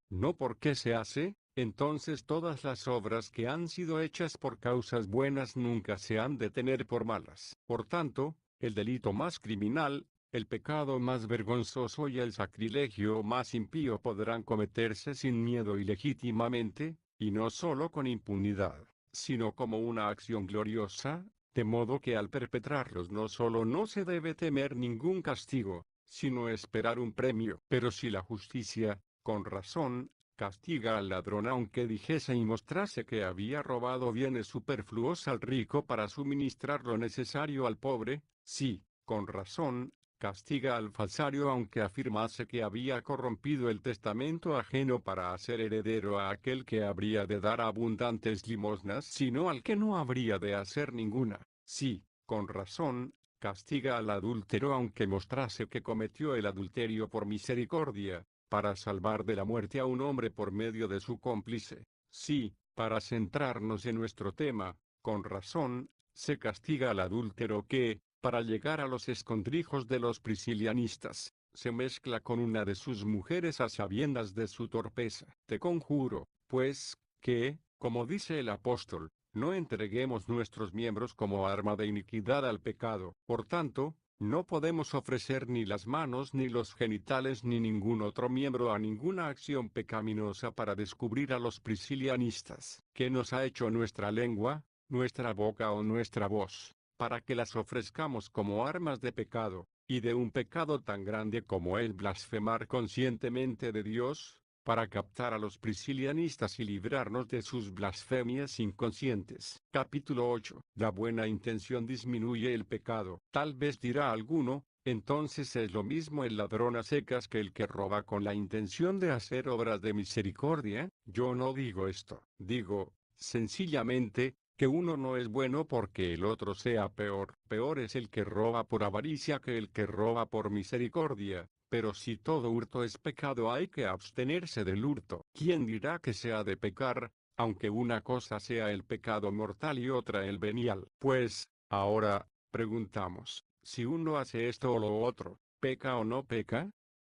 no por qué se hace, entonces todas las obras que han sido hechas por causas buenas nunca se han de tener por malas. Por tanto, el delito más criminal, el pecado más vergonzoso y el sacrilegio más impío podrán cometerse sin miedo y legítimamente, y no solo con impunidad, sino como una acción gloriosa, de modo que al perpetrarlos no solo no se debe temer ningún castigo, sino esperar un premio. Pero si la justicia, con razón, castiga al ladrón aunque dijese y mostrase que había robado bienes superfluos al rico para suministrar lo necesario al pobre, sí, con razón, castiga al falsario aunque afirmase que había corrompido el testamento ajeno para hacer heredero a aquel que habría de dar abundantes limosnas, sino al que no habría de hacer ninguna. Sí, con razón, castiga al adúltero aunque mostrase que cometió el adulterio por misericordia, para salvar de la muerte a un hombre por medio de su cómplice. Sí, para centrarnos en nuestro tema, con razón, se castiga al adúltero que, para llegar a los escondrijos de los priscilianistas, se mezcla con una de sus mujeres a sabiendas de su torpeza. Te conjuro, pues, que, como dice el apóstol, no entreguemos nuestros miembros como arma de iniquidad al pecado. Por tanto, no podemos ofrecer ni las manos ni los genitales ni ningún otro miembro a ninguna acción pecaminosa para descubrir a los priscilianistas. ¿Qué nos ha hecho nuestra lengua, nuestra boca o nuestra voz, para que las ofrezcamos como armas de pecado, y de un pecado tan grande como el blasfemar conscientemente de Dios, para captar a los priscilianistas y librarnos de sus blasfemias inconscientes? Capítulo 8. La buena intención disminuye el pecado. Tal vez dirá alguno, entonces es lo mismo el ladrón a secas que el que roba con la intención de hacer obras de misericordia. Yo no digo esto, digo, sencillamente, que uno no es bueno porque el otro sea peor. Peor es el que roba por avaricia que el que roba por misericordia. Pero si todo hurto es pecado, hay que abstenerse del hurto. ¿Quién dirá que se ha de pecar, aunque una cosa sea el pecado mortal y otra el venial? Pues, ahora, preguntamos, si uno hace esto o lo otro, ¿peca o no peca?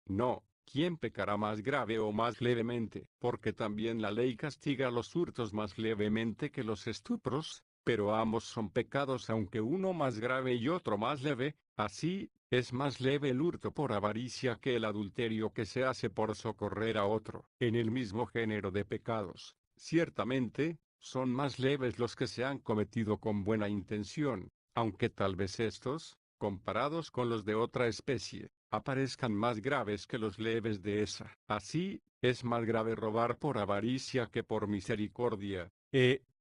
No. ¿Quién pecará más grave o más levemente? Porque también la ley castiga los hurtos más levemente que los estupros, pero ambos son pecados aunque uno más grave y otro más leve. Así, es más leve el hurto por avaricia que el adulterio que se hace por socorrer a otro. En el mismo género de pecados, ciertamente, son más leves los que se han cometido con buena intención, aunque tal vez estos, comparados con los de otra especie, aparezcan más graves que los leves de esa. Así, es más grave robar por avaricia que por misericordia.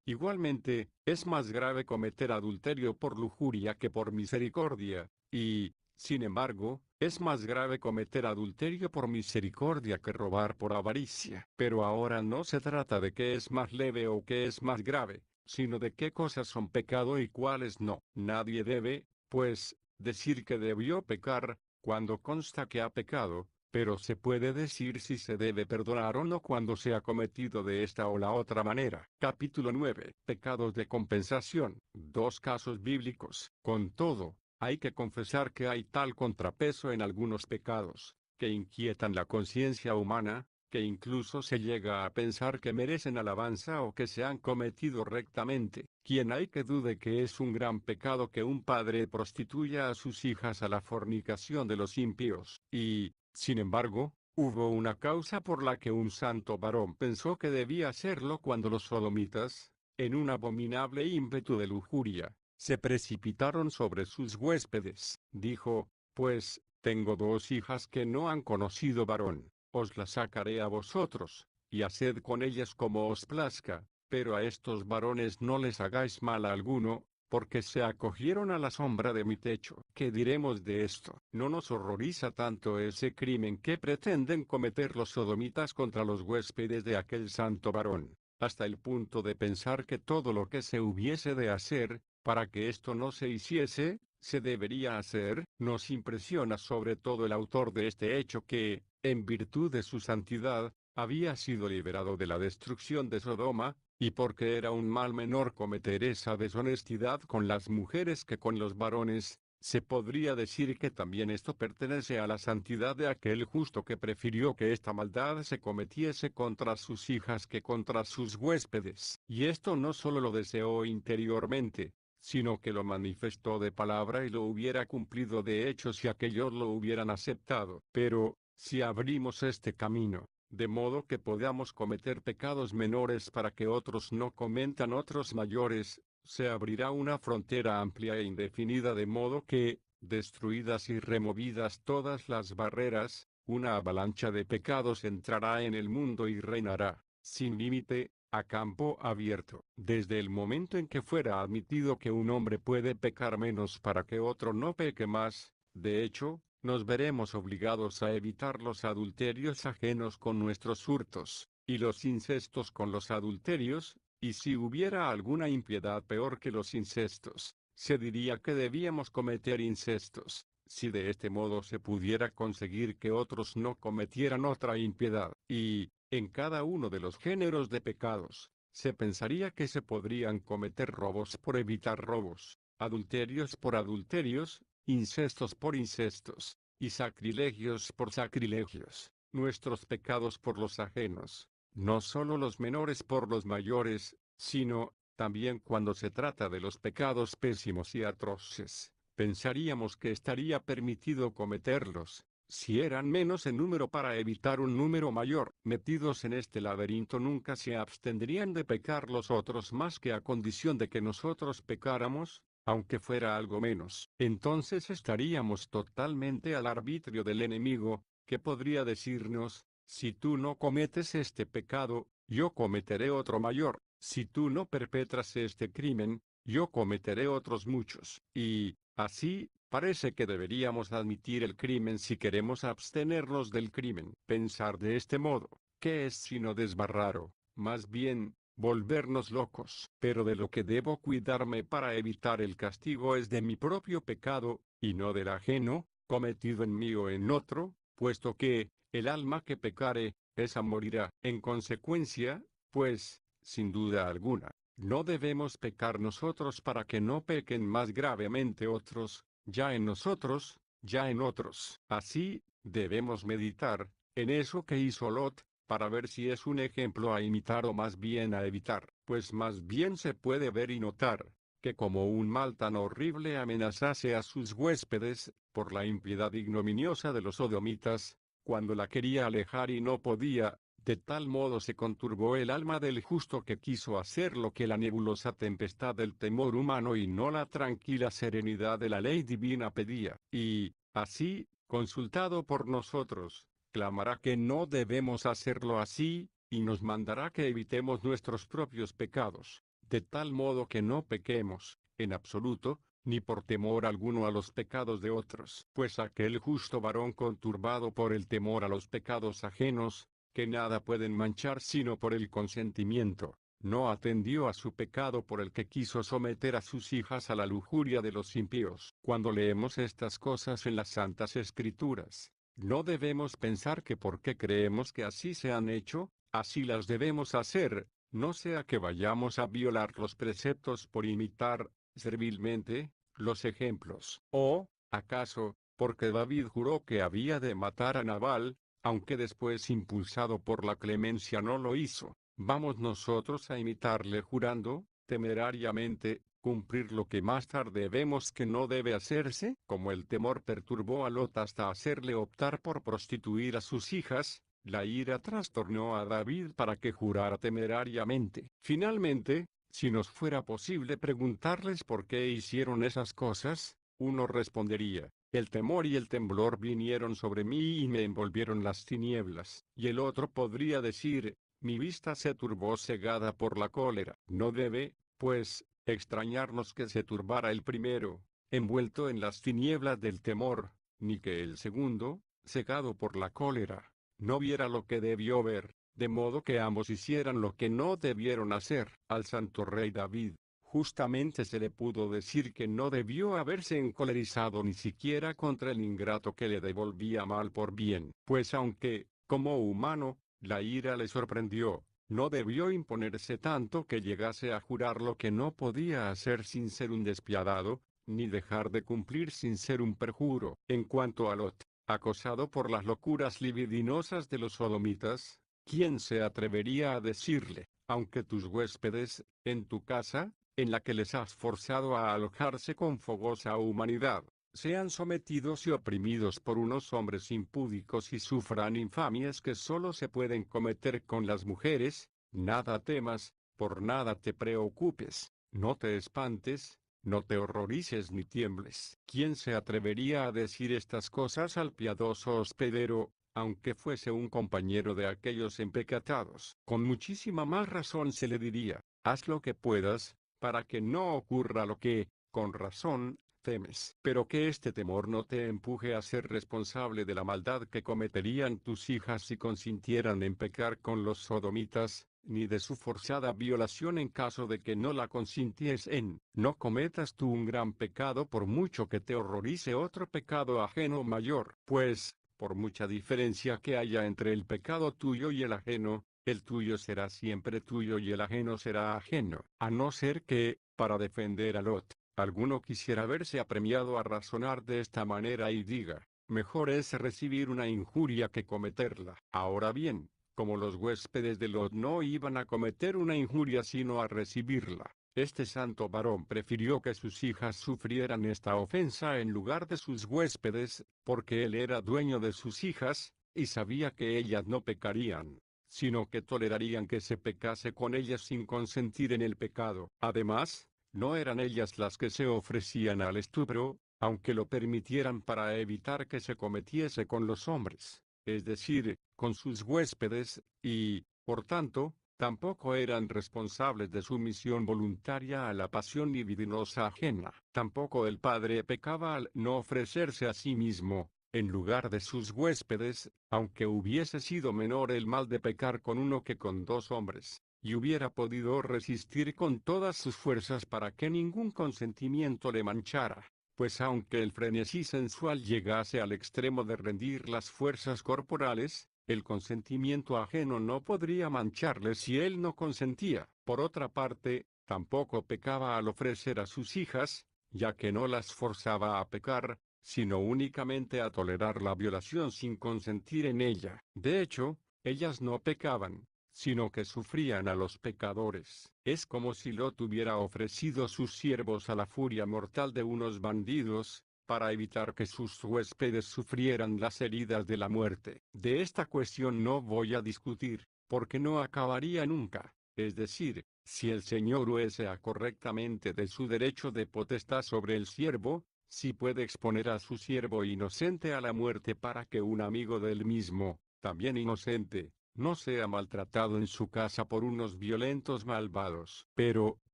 Igualmente, es más grave cometer adulterio por lujuria que por misericordia, y, sin embargo, es más grave cometer adulterio por misericordia que robar por avaricia. Pero ahora no se trata de qué es más leve o qué es más grave, sino de qué cosas son pecado y cuáles no. Nadie debe, pues, decir que debió pecar, cuando consta que ha pecado, pero se puede decir si se debe perdonar o no cuando se ha cometido de esta o la otra manera. Capítulo 9. Pecados de compensación. Dos casos bíblicos. Con todo, hay que confesar que hay tal contrapeso en algunos pecados, que inquietan la conciencia humana, que incluso se llega a pensar que merecen alabanza o que se han cometido rectamente. Quien hay que dude que es un gran pecado que un padre prostituya a sus hijas a la fornicación de los impíos. Y, sin embargo, hubo una causa por la que un santo varón pensó que debía hacerlo cuando los sodomitas, en un abominable ímpetu de lujuria, se precipitaron sobre sus huéspedes. Dijo, pues, tengo dos hijas que no han conocido varón. Os las sacaré a vosotros, y haced con ellas como os plazca, pero a estos varones no les hagáis mal alguno, porque se acogieron a la sombra de mi techo. ¿Qué diremos de esto? ¿No nos horroriza tanto ese crimen que pretenden cometer los sodomitas contra los huéspedes de aquel santo varón, hasta el punto de pensar que todo lo que se hubiese de hacer, para que esto no se hiciese, se debería hacer? Nos impresiona sobre todo el autor de este hecho que, en virtud de su santidad, había sido liberado de la destrucción de Sodoma, y porque era un mal menor cometer esa deshonestidad con las mujeres que con los varones, se podría decir que también esto pertenece a la santidad de aquel justo que prefirió que esta maldad se cometiese contra sus hijas que contra sus huéspedes. Y esto no solo lo deseó interiormente, sino que lo manifestó de palabra y lo hubiera cumplido de hecho si aquellos lo hubieran aceptado. Pero, si abrimos este camino, de modo que podamos cometer pecados menores para que otros no cometan otros mayores, se abrirá una frontera amplia e indefinida de modo que, destruidas y removidas todas las barreras, una avalancha de pecados entrará en el mundo y reinará, sin límite, a campo abierto. Desde el momento en que fuera admitido que un hombre puede pecar menos para que otro no peque más, de hecho, nos veremos obligados a evitar los adulterios ajenos con nuestros hurtos, y los incestos con los adulterios, y si hubiera alguna impiedad peor que los incestos, se diría que debíamos cometer incestos, si de este modo se pudiera conseguir que otros no cometieran otra impiedad. Y, en cada uno de los géneros de pecados, se pensaría que se podrían cometer robos por evitar robos, adulterios por adulterios, incestos por incestos, y sacrilegios por sacrilegios, nuestros pecados por los ajenos, no solo los menores por los mayores, sino, también cuando se trata de los pecados pésimos y atroces, pensaríamos que estaría permitido cometerlos, si eran menos en número para evitar un número mayor. Metidos en este laberinto nunca se abstendrían de pecar los otros más que a condición de que nosotros pecáramos, aunque fuera algo menos. Entonces estaríamos totalmente al arbitrio del enemigo, que podría decirnos, si tú no cometes este pecado, yo cometeré otro mayor, si tú no perpetras este crimen, yo cometeré otros muchos. Y, así, parece que deberíamos admitir el crimen si queremos abstenernos del crimen. Pensar de este modo, ¿qué es sino desbarrar o, más bien, volvernos locos? Pero de lo que debo cuidarme para evitar el castigo es de mi propio pecado, y no del ajeno, cometido en mí o en otro, puesto que, el alma que pecare, esa morirá. En consecuencia, pues, sin duda alguna, no debemos pecar nosotros para que no pequen más gravemente otros, ya en nosotros, ya en otros. Así, debemos meditar, en eso que hizo Lot, para ver si es un ejemplo a imitar o más bien a evitar, pues más bien se puede ver y notar, que como un mal tan horrible amenazase a sus huéspedes, por la impiedad ignominiosa de los sodomitas, cuando la quería alejar y no podía, de tal modo se conturbó el alma del justo que quiso hacer lo que la nebulosa tempestad del temor humano y no la tranquila serenidad de la ley divina pedía, y, así, consultado por nosotros, clamará que no debemos hacerlo así, y nos mandará que evitemos nuestros propios pecados, de tal modo que no pequemos, en absoluto, ni por temor alguno a los pecados de otros. Pues aquel justo varón conturbado por el temor a los pecados ajenos, que nada pueden manchar sino por el consentimiento, no atendió a su pecado por el que quiso someter a sus hijas a la lujuria de los impíos. Cuando leemos estas cosas en las Santas Escrituras, no debemos pensar que porque creemos que así se han hecho, así las debemos hacer, no sea que vayamos a violar los preceptos por imitar, servilmente, los ejemplos. ¿O, acaso, porque David juró que había de matar a Nabal, aunque después impulsado por la clemencia no lo hizo, vamos nosotros a imitarle jurando, temerariamente, cumplir lo que más tarde vemos que no debe hacerse? Como el temor perturbó a Lot hasta hacerle optar por prostituir a sus hijas, la ira trastornó a David para que jurara temerariamente. Finalmente, si nos fuera posible preguntarles por qué hicieron esas cosas, uno respondería, el temor y el temblor vinieron sobre mí y me envolvieron las tinieblas. Y el otro podría decir, mi vista se turbó cegada por la cólera. No debe, pues, extrañarnos que se turbara el primero, envuelto en las tinieblas del temor, ni que el segundo, cegado por la cólera, no viera lo que debió ver, de modo que ambos hicieran lo que no debieron hacer. Al santo rey David, justamente se le pudo decir que no debió haberse encolerizado ni siquiera contra el ingrato que le devolvía mal por bien, pues aunque, como humano, la ira le sorprendió, no debió imponerse tanto que llegase a jurar lo que no podía hacer sin ser un despiadado, ni dejar de cumplir sin ser un perjuro. En cuanto a Lot, acosado por las locuras libidinosas de los sodomitas, ¿quién se atrevería a decirle, aunque tus huéspedes, en tu casa, en la que les has forzado a alojarse con fogosa humanidad, sean sometidos y oprimidos por unos hombres impúdicos y sufran infamias que solo se pueden cometer con las mujeres? Nada temas, por nada te preocupes, no te espantes, no te horrorices ni tiembles. ¿Quién se atrevería a decir estas cosas al piadoso hospedero, aunque fuese un compañero de aquellos empecatados? Con muchísima más razón se le diría, haz lo que puedas, para que no ocurra lo que, con razón, temes. Pero que este temor no te empuje a ser responsable de la maldad que cometerían tus hijas si consintieran en pecar con los sodomitas, ni de su forzada violación en caso de que no la consintiesen. No cometas tú un gran pecado por mucho que te horrorice otro pecado ajeno mayor, pues, por mucha diferencia que haya entre el pecado tuyo y el ajeno, el tuyo será siempre tuyo y el ajeno será ajeno, a no ser que, para defender a Lot, alguno quisiera verse apremiado a razonar de esta manera y diga, mejor es recibir una injuria que cometerla. Ahora bien, como los huéspedes de Lot no iban a cometer una injuria sino a recibirla, este santo varón prefirió que sus hijas sufrieran esta ofensa en lugar de sus huéspedes, porque él era dueño de sus hijas, y sabía que ellas no pecarían, sino que tolerarían que se pecase con ellas sin consentir en el pecado. Además, no eran ellas las que se ofrecían al estupro, aunque lo permitieran para evitar que se cometiese con los hombres, es decir, con sus huéspedes, y, por tanto, tampoco eran responsables de su misión voluntaria a la pasión libidinosa ajena. Tampoco el padre pecaba al no ofrecerse a sí mismo, en lugar de sus huéspedes, aunque hubiese sido menor el mal de pecar con uno que con dos hombres, y hubiera podido resistir con todas sus fuerzas para que ningún consentimiento le manchara. Pues aunque el frenesí sensual llegase al extremo de rendir las fuerzas corporales, el consentimiento ajeno no podría mancharle si él no consentía. Por otra parte, tampoco pecaba al ofrecer a sus hijas, ya que no las forzaba a pecar, sino únicamente a tolerar la violación sin consentir en ella. De hecho, ellas no pecaban, sino que sufrían a los pecadores. Es como si Lot hubiera ofrecido sus siervos a la furia mortal de unos bandidos, para evitar que sus huéspedes sufrieran las heridas de la muerte. De esta cuestión no voy a discutir, porque no acabaría nunca. Es decir, si el Señor usea correctamente de su derecho de potestad sobre el siervo, si puede exponer a su siervo inocente a la muerte para que un amigo del mismo, también inocente, no sea maltratado en su casa por unos violentos malvados. Pero,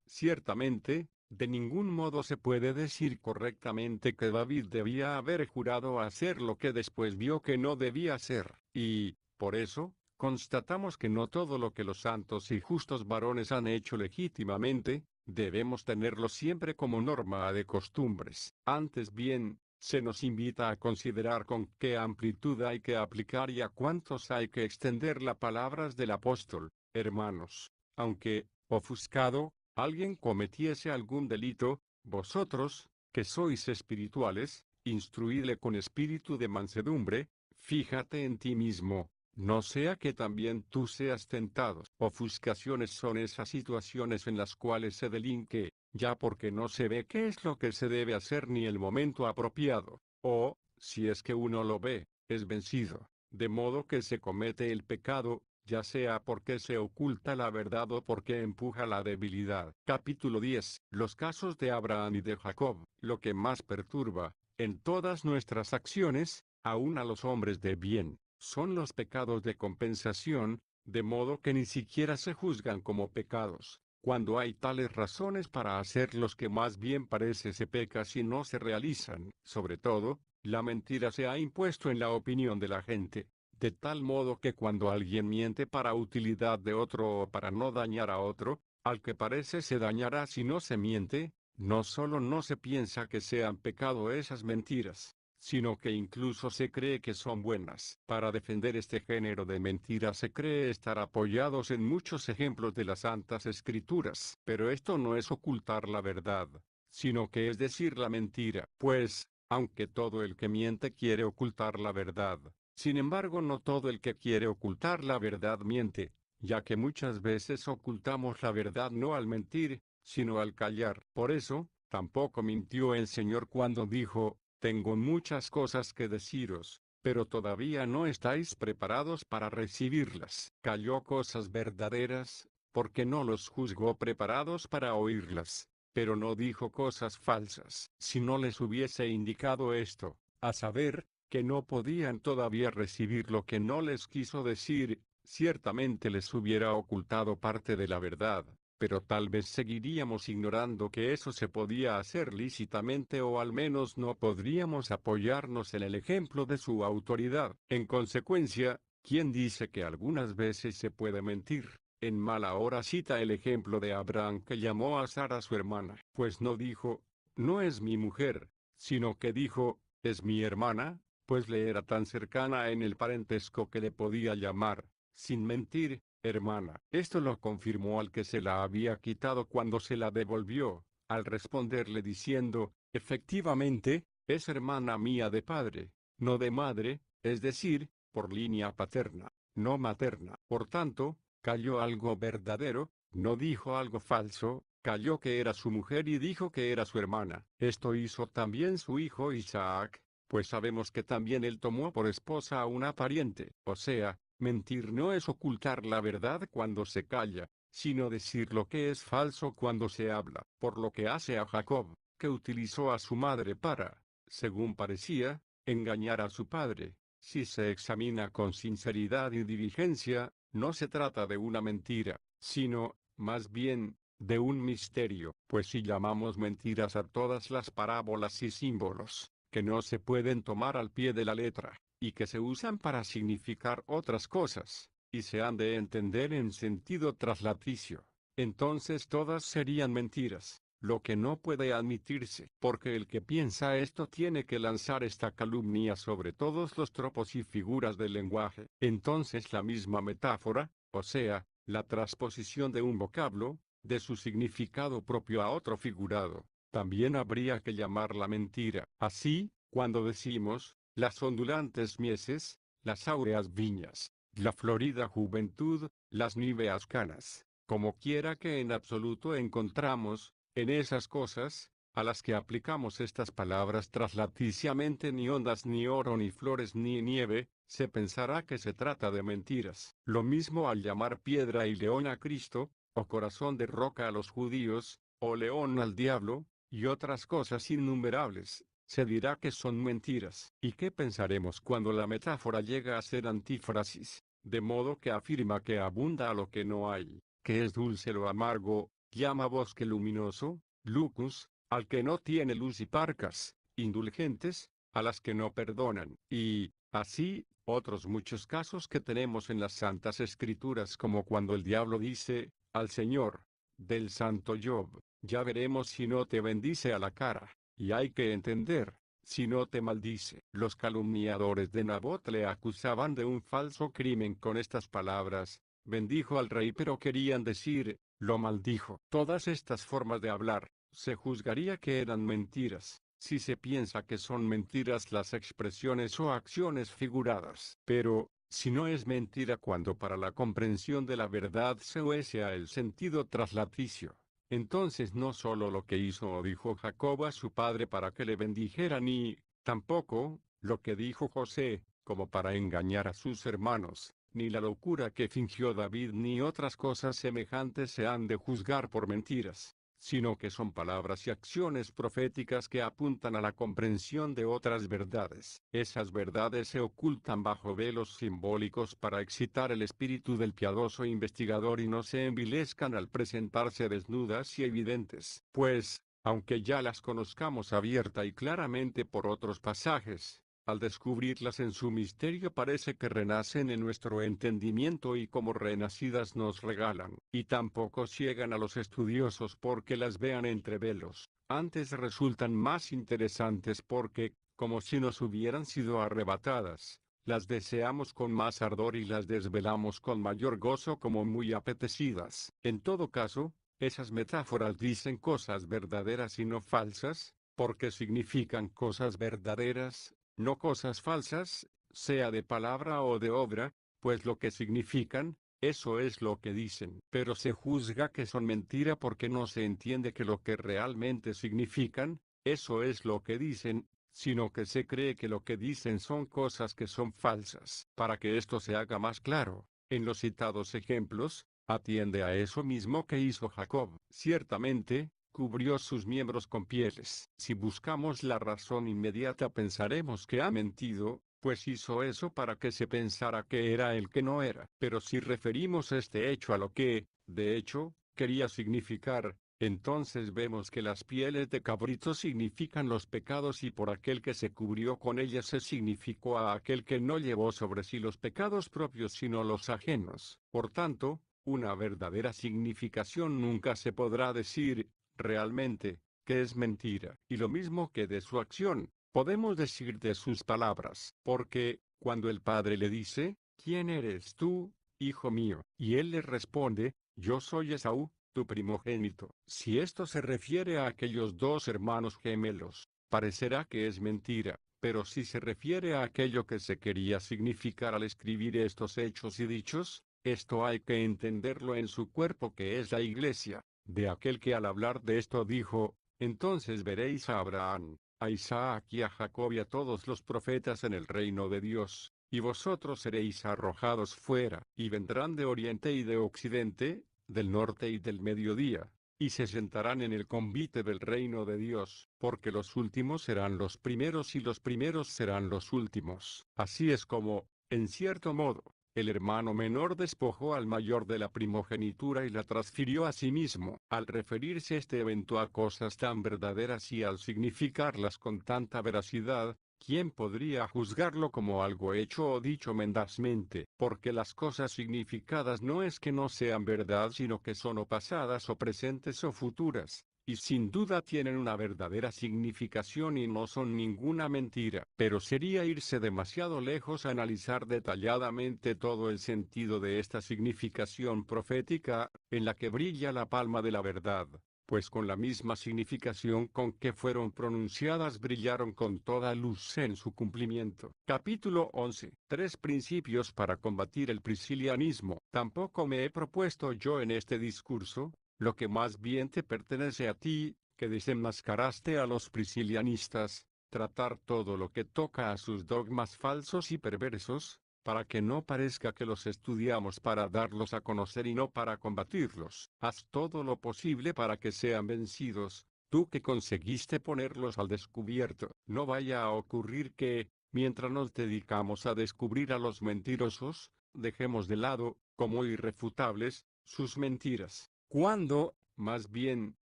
ciertamente, de ningún modo se puede decir correctamente que David debía haber jurado hacer lo que después vio que no debía hacer, y, por eso, constatamos que no todo lo que los santos y justos varones han hecho legítimamente, debemos tenerlo siempre como norma de costumbres. Antes bien, se nos invita a considerar con qué amplitud hay que aplicar y a cuántos hay que extender las palabras del apóstol. Hermanos, aunque, ofuscado, alguien cometiese algún delito, vosotros, que sois espirituales, instruidle con espíritu de mansedumbre, fíjate en ti mismo, no sea que también tú seas tentado. Ofuscaciones son esas situaciones en las cuales se delinque, ya porque no se ve qué es lo que se debe hacer ni el momento apropiado, o, si es que uno lo ve, es vencido, de modo que se comete el pecado, ya sea porque se oculta la verdad o porque empuja la debilidad. Capítulo 10. Los casos de Abraham y de Jacob. Lo que más perturba, en todas nuestras acciones, aun a los hombres de bien, son los pecados de compensación, de modo que ni siquiera se juzgan como pecados, cuando hay tales razones para hacerlos que más bien parece se peca si no se realizan. Sobre todo, la mentira se ha impuesto en la opinión de la gente, de tal modo que cuando alguien miente para utilidad de otro o para no dañar a otro, al que parece se dañará si no se miente, no solo no se piensa que sean pecado esas mentiras, sino que incluso se cree que son buenas. Para defender este género de mentiras se cree estar apoyados en muchos ejemplos de las Santas Escrituras. Pero esto no es ocultar la verdad, sino que es decir la mentira. Pues, aunque todo el que miente quiere ocultar la verdad, sin embargo no todo el que quiere ocultar la verdad miente, ya que muchas veces ocultamos la verdad no al mentir, sino al callar. Por eso, tampoco mintió el Señor cuando dijo, tengo muchas cosas que deciros, pero todavía no estáis preparados para recibirlas. Calló cosas verdaderas, porque no los juzgó preparados para oírlas, pero no dijo cosas falsas. Si no les hubiese indicado esto, a saber, que no podían todavía recibir lo que no les quiso decir, ciertamente les hubiera ocultado parte de la verdad, pero tal vez seguiríamos ignorando que eso se podía hacer lícitamente o al menos no podríamos apoyarnos en el ejemplo de su autoridad. En consecuencia, ¿quién dice que algunas veces se puede mentir? En mala hora cita el ejemplo de Abraham que llamó a Sara su hermana, pues no dijo, no es mi mujer, sino que dijo, es mi hermana, pues le era tan cercana en el parentesco que le podía llamar, sin mentir, hermana. Esto lo confirmó al que se la había quitado cuando se la devolvió, al responderle diciendo, efectivamente, es hermana mía de padre, no de madre, es decir, por línea paterna, no materna. Por tanto, cayó algo verdadero, no dijo algo falso, cayó que era su mujer y dijo que era su hermana. Esto hizo también su hijo Isaac, pues sabemos que también él tomó por esposa a una pariente. O sea, mentir no es ocultar la verdad cuando se calla, sino decir lo que es falso cuando se habla. Por lo que hace a Jacob, que utilizó a su madre para, según parecía, engañar a su padre. Si se examina con sinceridad y diligencia, no se trata de una mentira, sino, más bien, de un misterio, pues si llamamos mentiras a todas las parábolas y símbolos, que no se pueden tomar al pie de la letra, y que se usan para significar otras cosas, y se han de entender en sentido traslaticio, entonces todas serían mentiras. Lo que no puede admitirse, porque el que piensa esto tiene que lanzar esta calumnia sobre todos los tropos y figuras del lenguaje. Entonces la misma metáfora, o sea, la transposición de un vocablo, de su significado propio a otro figurado, también habría que llamarla mentira. Así, cuando decimos, las ondulantes mieses, las áureas viñas, la florida juventud, las níveas canas, como quiera que en absoluto encontramos, en esas cosas, a las que aplicamos estas palabras traslaticiamente ni ondas ni oro ni flores ni nieve, se pensará que se trata de mentiras. Lo mismo al llamar piedra y león a Cristo, o corazón de roca a los judíos, o león al diablo, y otras cosas innumerables, se dirá que son mentiras. ¿Y qué pensaremos cuando la metáfora llega a ser antífrasis, de modo que afirma que abunda a lo que no hay, que es dulce lo amargo, llama bosque luminoso, lucus, al que no tiene luz y parcas, indulgentes, a las que no perdonan, y, así, otros muchos casos que tenemos en las Santas Escrituras como cuando el diablo dice, al Señor, del santo Job, ya veremos si no te bendice a la cara, y hay que entender, si no te maldice. Los calumniadores de Nabot le acusaban de un falso crimen con estas palabras, bendijo al rey pero querían decir, lo maldijo. Todas estas formas de hablar, se juzgaría que eran mentiras, si se piensa que son mentiras las expresiones o acciones figuradas. Pero, si no es mentira cuando para la comprensión de la verdad se usa el sentido traslaticio, entonces no solo lo que hizo o dijo Jacob a su padre para que le bendijera ni, tampoco, lo que dijo José, como para engañar a sus hermanos, ni la locura que fingió David ni otras cosas semejantes se han de juzgar por mentiras, sino que son palabras y acciones proféticas que apuntan a la comprensión de otras verdades. Esas verdades se ocultan bajo velos simbólicos para excitar el espíritu del piadoso investigador y no se envilezcan al presentarse desnudas y evidentes, pues, aunque ya las conozcamos abierta y claramente por otros pasajes, al descubrirlas en su misterio parece que renacen en nuestro entendimiento y como renacidas nos regalan, y tampoco ciegan a los estudiosos porque las vean entre velos, antes resultan más interesantes porque, como si nos hubieran sido arrebatadas, las deseamos con más ardor y las desvelamos con mayor gozo como muy apetecidas. En todo caso, esas metáforas dicen cosas verdaderas y no falsas, porque significan cosas verdaderas, no cosas falsas, sea de palabra o de obra, pues lo que significan, eso es lo que dicen. Pero se juzga que son mentira porque no se entiende que lo que realmente significan, eso es lo que dicen, sino que se cree que lo que dicen son cosas que son falsas. Para que esto se haga más claro, en los citados ejemplos, atiende a eso mismo que hizo Jacob. Ciertamente, cubrió sus miembros con pieles. Si buscamos la razón inmediata pensaremos que ha mentido, pues hizo eso para que se pensara que era el que no era. Pero si referimos este hecho a lo que, de hecho, quería significar. Entonces vemos que las pieles de cabrito significan los pecados y por aquel que se cubrió con ellas se significó a aquel que no llevó sobre sí los pecados propios sino los ajenos. Por tanto, una verdadera significación nunca se podrá decir, realmente, que es mentira. Y lo mismo que de su acción, podemos decir de sus palabras. Porque, cuando el padre le dice, ¿quién eres tú, hijo mío? Y él le responde, yo soy Esaú, tu primogénito. Si esto se refiere a aquellos dos hermanos gemelos, parecerá que es mentira, pero si se refiere a aquello que se quería significar al escribir estos hechos y dichos, esto hay que entenderlo en su cuerpo que es la iglesia, de aquel que al hablar de esto dijo, entonces veréis a Abraham, a Isaac y a Jacob y a todos los profetas en el reino de Dios, y vosotros seréis arrojados fuera, y vendrán de oriente y de occidente, del norte y del mediodía, y se sentarán en el convite del reino de Dios, porque los últimos serán los primeros y los primeros serán los últimos. Así es como, en cierto modo, el hermano menor despojó al mayor de la primogenitura y la transfirió a sí mismo. Al referirse este evento a cosas tan verdaderas y al significarlas con tanta veracidad, ¿quién podría juzgarlo como algo hecho o dicho mendazmente? Porque las cosas significadas no es que no sean verdad, sino que son o pasadas o presentes o futuras, y sin duda tienen una verdadera significación y no son ninguna mentira. Pero sería irse demasiado lejos a analizar detalladamente todo el sentido de esta significación profética, en la que brilla la palma de la verdad, pues con la misma significación con que fueron pronunciadas brillaron con toda luz en su cumplimiento. Capítulo 11. Tres principios para combatir el priscilianismo. Tampoco me he propuesto yo en este discurso, lo que más bien te pertenece a ti, que desenmascaraste a los priscilianistas, tratar todo lo que toca a sus dogmas falsos y perversos, para que no parezca que los estudiamos para darlos a conocer y no para combatirlos. Haz todo lo posible para que sean vencidos, tú que conseguiste ponerlos al descubierto. No vaya a ocurrir que, mientras nos dedicamos a descubrir a los mentirosos, dejemos de lado, como irrefutables, sus mentiras. Cuando, más bien,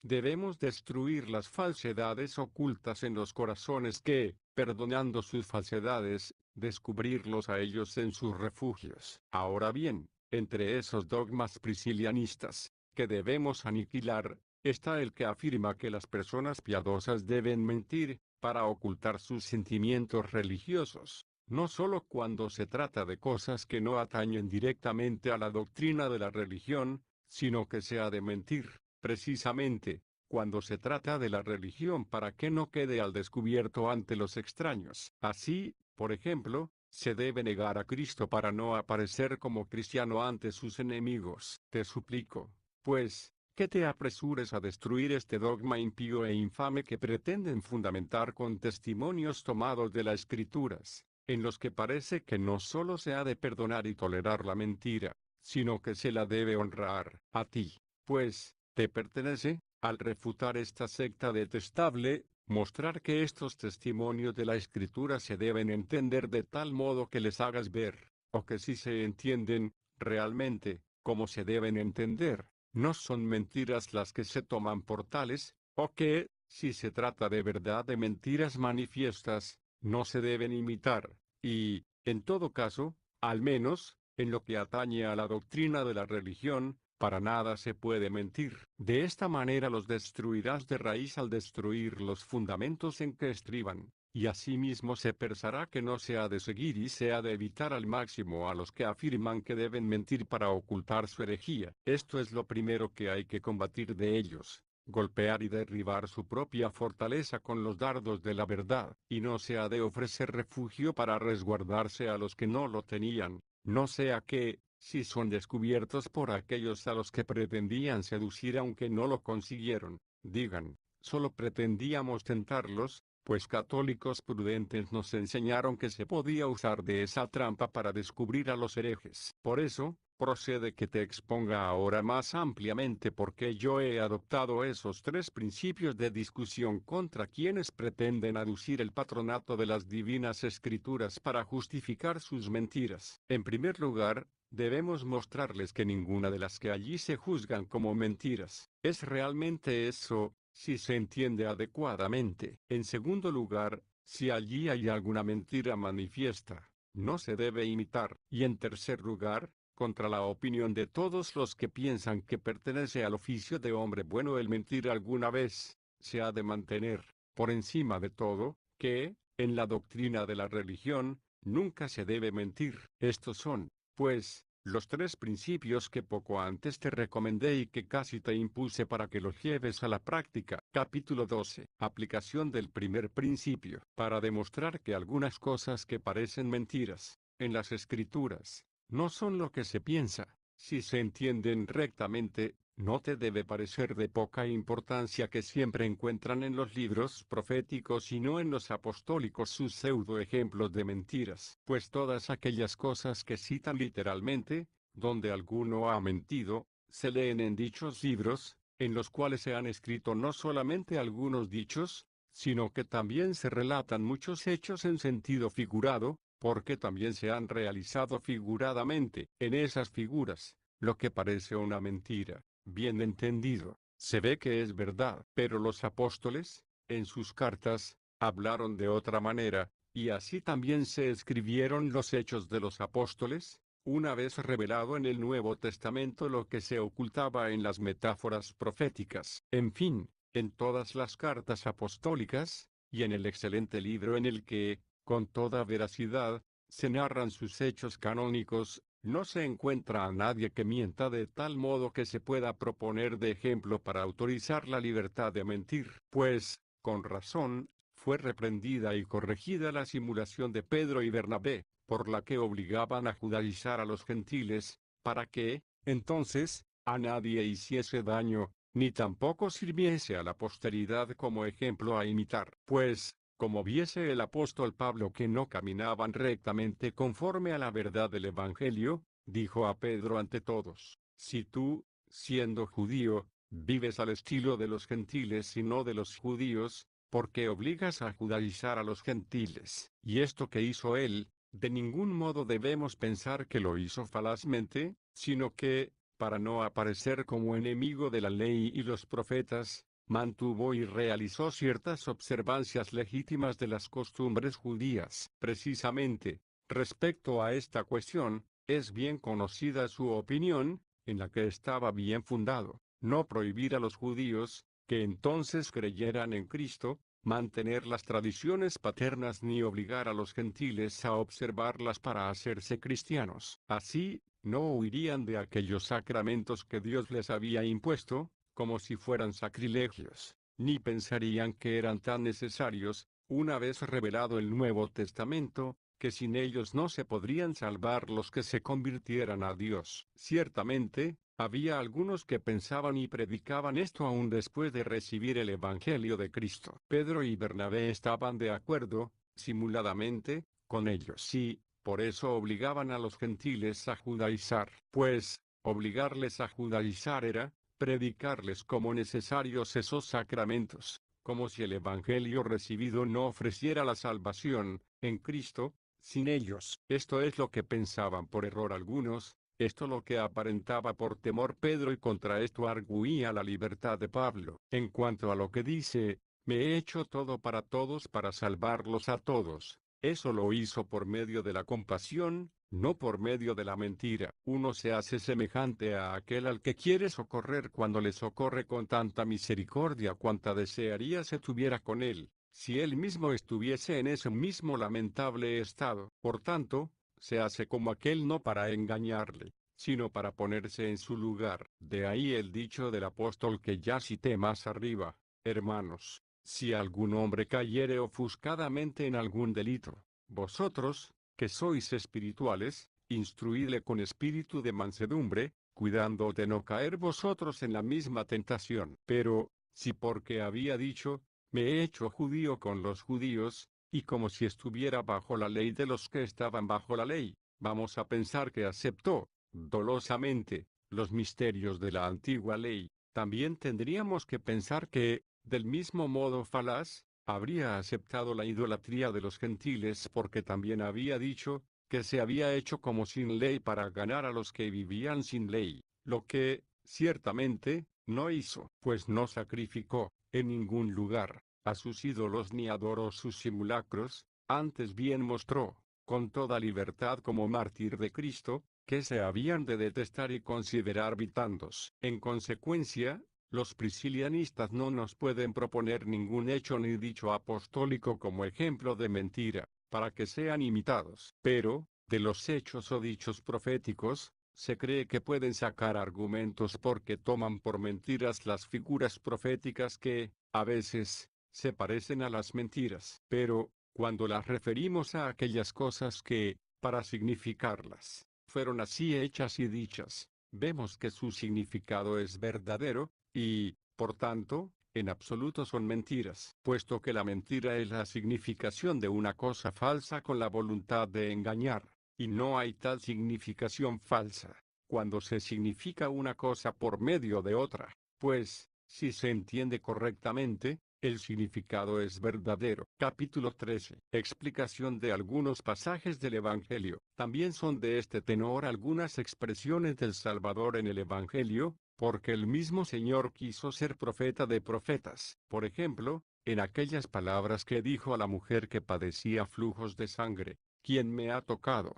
debemos destruir las falsedades ocultas en los corazones que, perdonando sus falsedades, descubrirlos a ellos en sus refugios. Ahora bien, entre esos dogmas priscilianistas, que debemos aniquilar, está el que afirma que las personas piadosas deben mentir, para ocultar sus sentimientos religiosos, no solo cuando se trata de cosas que no atañen directamente a la doctrina de la religión, sino que se ha de mentir, precisamente, cuando se trata de la religión para que no quede al descubierto ante los extraños. Así, por ejemplo, se debe negar a Cristo para no aparecer como cristiano ante sus enemigos. Te suplico, pues, que te apresures a destruir este dogma impío e infame que pretenden fundamentar con testimonios tomados de las Escrituras, en los que parece que no solo se ha de perdonar y tolerar la mentira, sino que se la debe honrar. A ti, pues, te pertenece, al refutar esta secta detestable, mostrar que estos testimonios de la Escritura se deben entender de tal modo que les hagas ver, o que si se entienden, realmente, como se deben entender, no son mentiras las que se toman por tales, o que, si se trata de verdad de mentiras manifiestas, no se deben imitar, y, en todo caso, al menos, en lo que atañe a la doctrina de la religión, para nada se puede mentir. De esta manera los destruirás de raíz al destruir los fundamentos en que estriban, y asimismo se pensará que no se ha de seguir y se ha de evitar al máximo a los que afirman que deben mentir para ocultar su herejía. Esto es lo primero que hay que combatir de ellos, golpear y derribar su propia fortaleza con los dardos de la verdad, y no se ha de ofrecer refugio para resguardarse a los que no lo tenían, no sea que, si son descubiertos por aquellos a los que pretendían seducir aunque no lo consiguieron, digan, solo pretendíamos tentarlos, pues católicos prudentes nos enseñaron que se podía usar de esa trampa para descubrir a los herejes. Por eso, procede que te exponga ahora más ampliamente por qué yo he adoptado esos tres principios de discusión contra quienes pretenden aducir el patronato de las divinas escrituras para justificar sus mentiras. En primer lugar, debemos mostrarles que ninguna de las que allí se juzgan como mentiras es realmente eso, si se entiende adecuadamente. En segundo lugar, si allí hay alguna mentira manifiesta, no se debe imitar. Y en tercer lugar, contra la opinión de todos los que piensan que pertenece al oficio de hombre bueno el mentir alguna vez, se ha de mantener, por encima de todo, que, en la doctrina de la religión, nunca se debe mentir. Estos son, pues, los tres principios que poco antes te recomendé y que casi te impuse para que los lleves a la práctica. Capítulo 12. Aplicación del primer principio. Para demostrar que algunas cosas que parecen mentiras, en las Escrituras, no son lo que se piensa, si se entienden rectamente, no te debe parecer de poca importancia que siempre encuentran en los libros proféticos y no en los apostólicos sus pseudo ejemplos de mentiras, pues todas aquellas cosas que citan literalmente, donde alguno ha mentido, se leen en dichos libros, en los cuales se han escrito no solamente algunos dichos, sino que también se relatan muchos hechos en sentido figurado, porque también se han realizado figuradamente, en esas figuras, lo que parece una mentira, bien entendido, se ve que es verdad. Pero los apóstoles, en sus cartas, hablaron de otra manera, y así también se escribieron los Hechos de los Apóstoles, una vez revelado en el Nuevo Testamento lo que se ocultaba en las metáforas proféticas. En fin, en todas las cartas apostólicas, y en el excelente libro en el que, con toda veracidad, se narran sus hechos canónicos, no se encuentra a nadie que mienta de tal modo que se pueda proponer de ejemplo para autorizar la libertad de mentir. Pues, con razón, fue reprendida y corregida la simulación de Pedro y Bernabé, por la que obligaban a judaizar a los gentiles, para que, entonces, a nadie hiciese daño, ni tampoco sirviese a la posteridad como ejemplo a imitar. Pues, como viese el apóstol Pablo que no caminaban rectamente conforme a la verdad del Evangelio, dijo a Pedro ante todos: si tú, siendo judío, vives al estilo de los gentiles y no de los judíos, ¿por qué obligas a judaizar a los gentiles? Y esto que hizo él, de ningún modo debemos pensar que lo hizo falazmente, sino que, para no aparecer como enemigo de la ley y los profetas, mantuvo y realizó ciertas observancias legítimas de las costumbres judías. Precisamente, respecto a esta cuestión, es bien conocida su opinión, en la que estaba bien fundado, no prohibir a los judíos, que entonces creyeran en Cristo, mantener las tradiciones paternas ni obligar a los gentiles a observarlas para hacerse cristianos. Así, no huirían de aquellos sacramentos que Dios les había impuesto, como si fueran sacrilegios, ni pensarían que eran tan necesarios, una vez revelado el Nuevo Testamento, que sin ellos no se podrían salvar los que se convirtieran a Dios. Ciertamente, había algunos que pensaban y predicaban esto aún después de recibir el Evangelio de Cristo. Pedro y Bernabé estaban de acuerdo, simuladamente, con ellos y, por eso obligaban a los gentiles a judaizar, pues, obligarles a judaizar era, predicarles como necesarios esos sacramentos, como si el Evangelio recibido no ofreciera la salvación, en Cristo, sin ellos. Esto es lo que pensaban por error algunos, esto lo que aparentaba por temor Pedro y contra esto arguía la libertad de Pablo. En cuanto a lo que dice, me he hecho todo para todos para salvarlos a todos, eso lo hizo por medio de la compasión, no por medio de la mentira. Uno se hace semejante a aquel al que quiere socorrer cuando le socorre con tanta misericordia cuanta desearía se tuviera con él, si él mismo estuviese en ese mismo lamentable estado. Por tanto, se hace como aquel no para engañarle, sino para ponerse en su lugar. De ahí el dicho del apóstol que ya cité más arriba: hermanos, si algún hombre cayere ofuscadamente en algún delito, vosotros, que sois espirituales, instruidle con espíritu de mansedumbre, cuidando de no caer vosotros en la misma tentación. Pero, si porque había dicho, me he hecho judío con los judíos, y como si estuviera bajo la ley de los que estaban bajo la ley, vamos a pensar que aceptó, dolosamente, los misterios de la antigua ley, también tendríamos que pensar que, del mismo modo falaz, habría aceptado la idolatría de los gentiles porque también había dicho, que se había hecho como sin ley para ganar a los que vivían sin ley, lo que, ciertamente, no hizo, pues no sacrificó, en ningún lugar, a sus ídolos ni adoró sus simulacros, antes bien mostró, con toda libertad como mártir de Cristo, que se habían de detestar y considerar vitandos. En consecuencia, los priscilianistas no nos pueden proponer ningún hecho ni dicho apostólico como ejemplo de mentira, para que sean imitados. Pero, de los hechos o dichos proféticos, se cree que pueden sacar argumentos porque toman por mentiras las figuras proféticas que, a veces, se parecen a las mentiras. Pero, cuando las referimos a aquellas cosas que, para significarlas, fueron así hechas y dichas, vemos que su significado es verdadero, y, por tanto, en absoluto son mentiras, puesto que la mentira es la significación de una cosa falsa con la voluntad de engañar, y no hay tal significación falsa, cuando se significa una cosa por medio de otra, pues, si se entiende correctamente, el significado es verdadero. Capítulo 13. Explicación de algunos pasajes del Evangelio. También son de este tenor algunas expresiones del Salvador en el Evangelio, porque el mismo Señor quiso ser profeta de profetas. Por ejemplo, en aquellas palabras que dijo a la mujer que padecía flujos de sangre, ¿quién me ha tocado?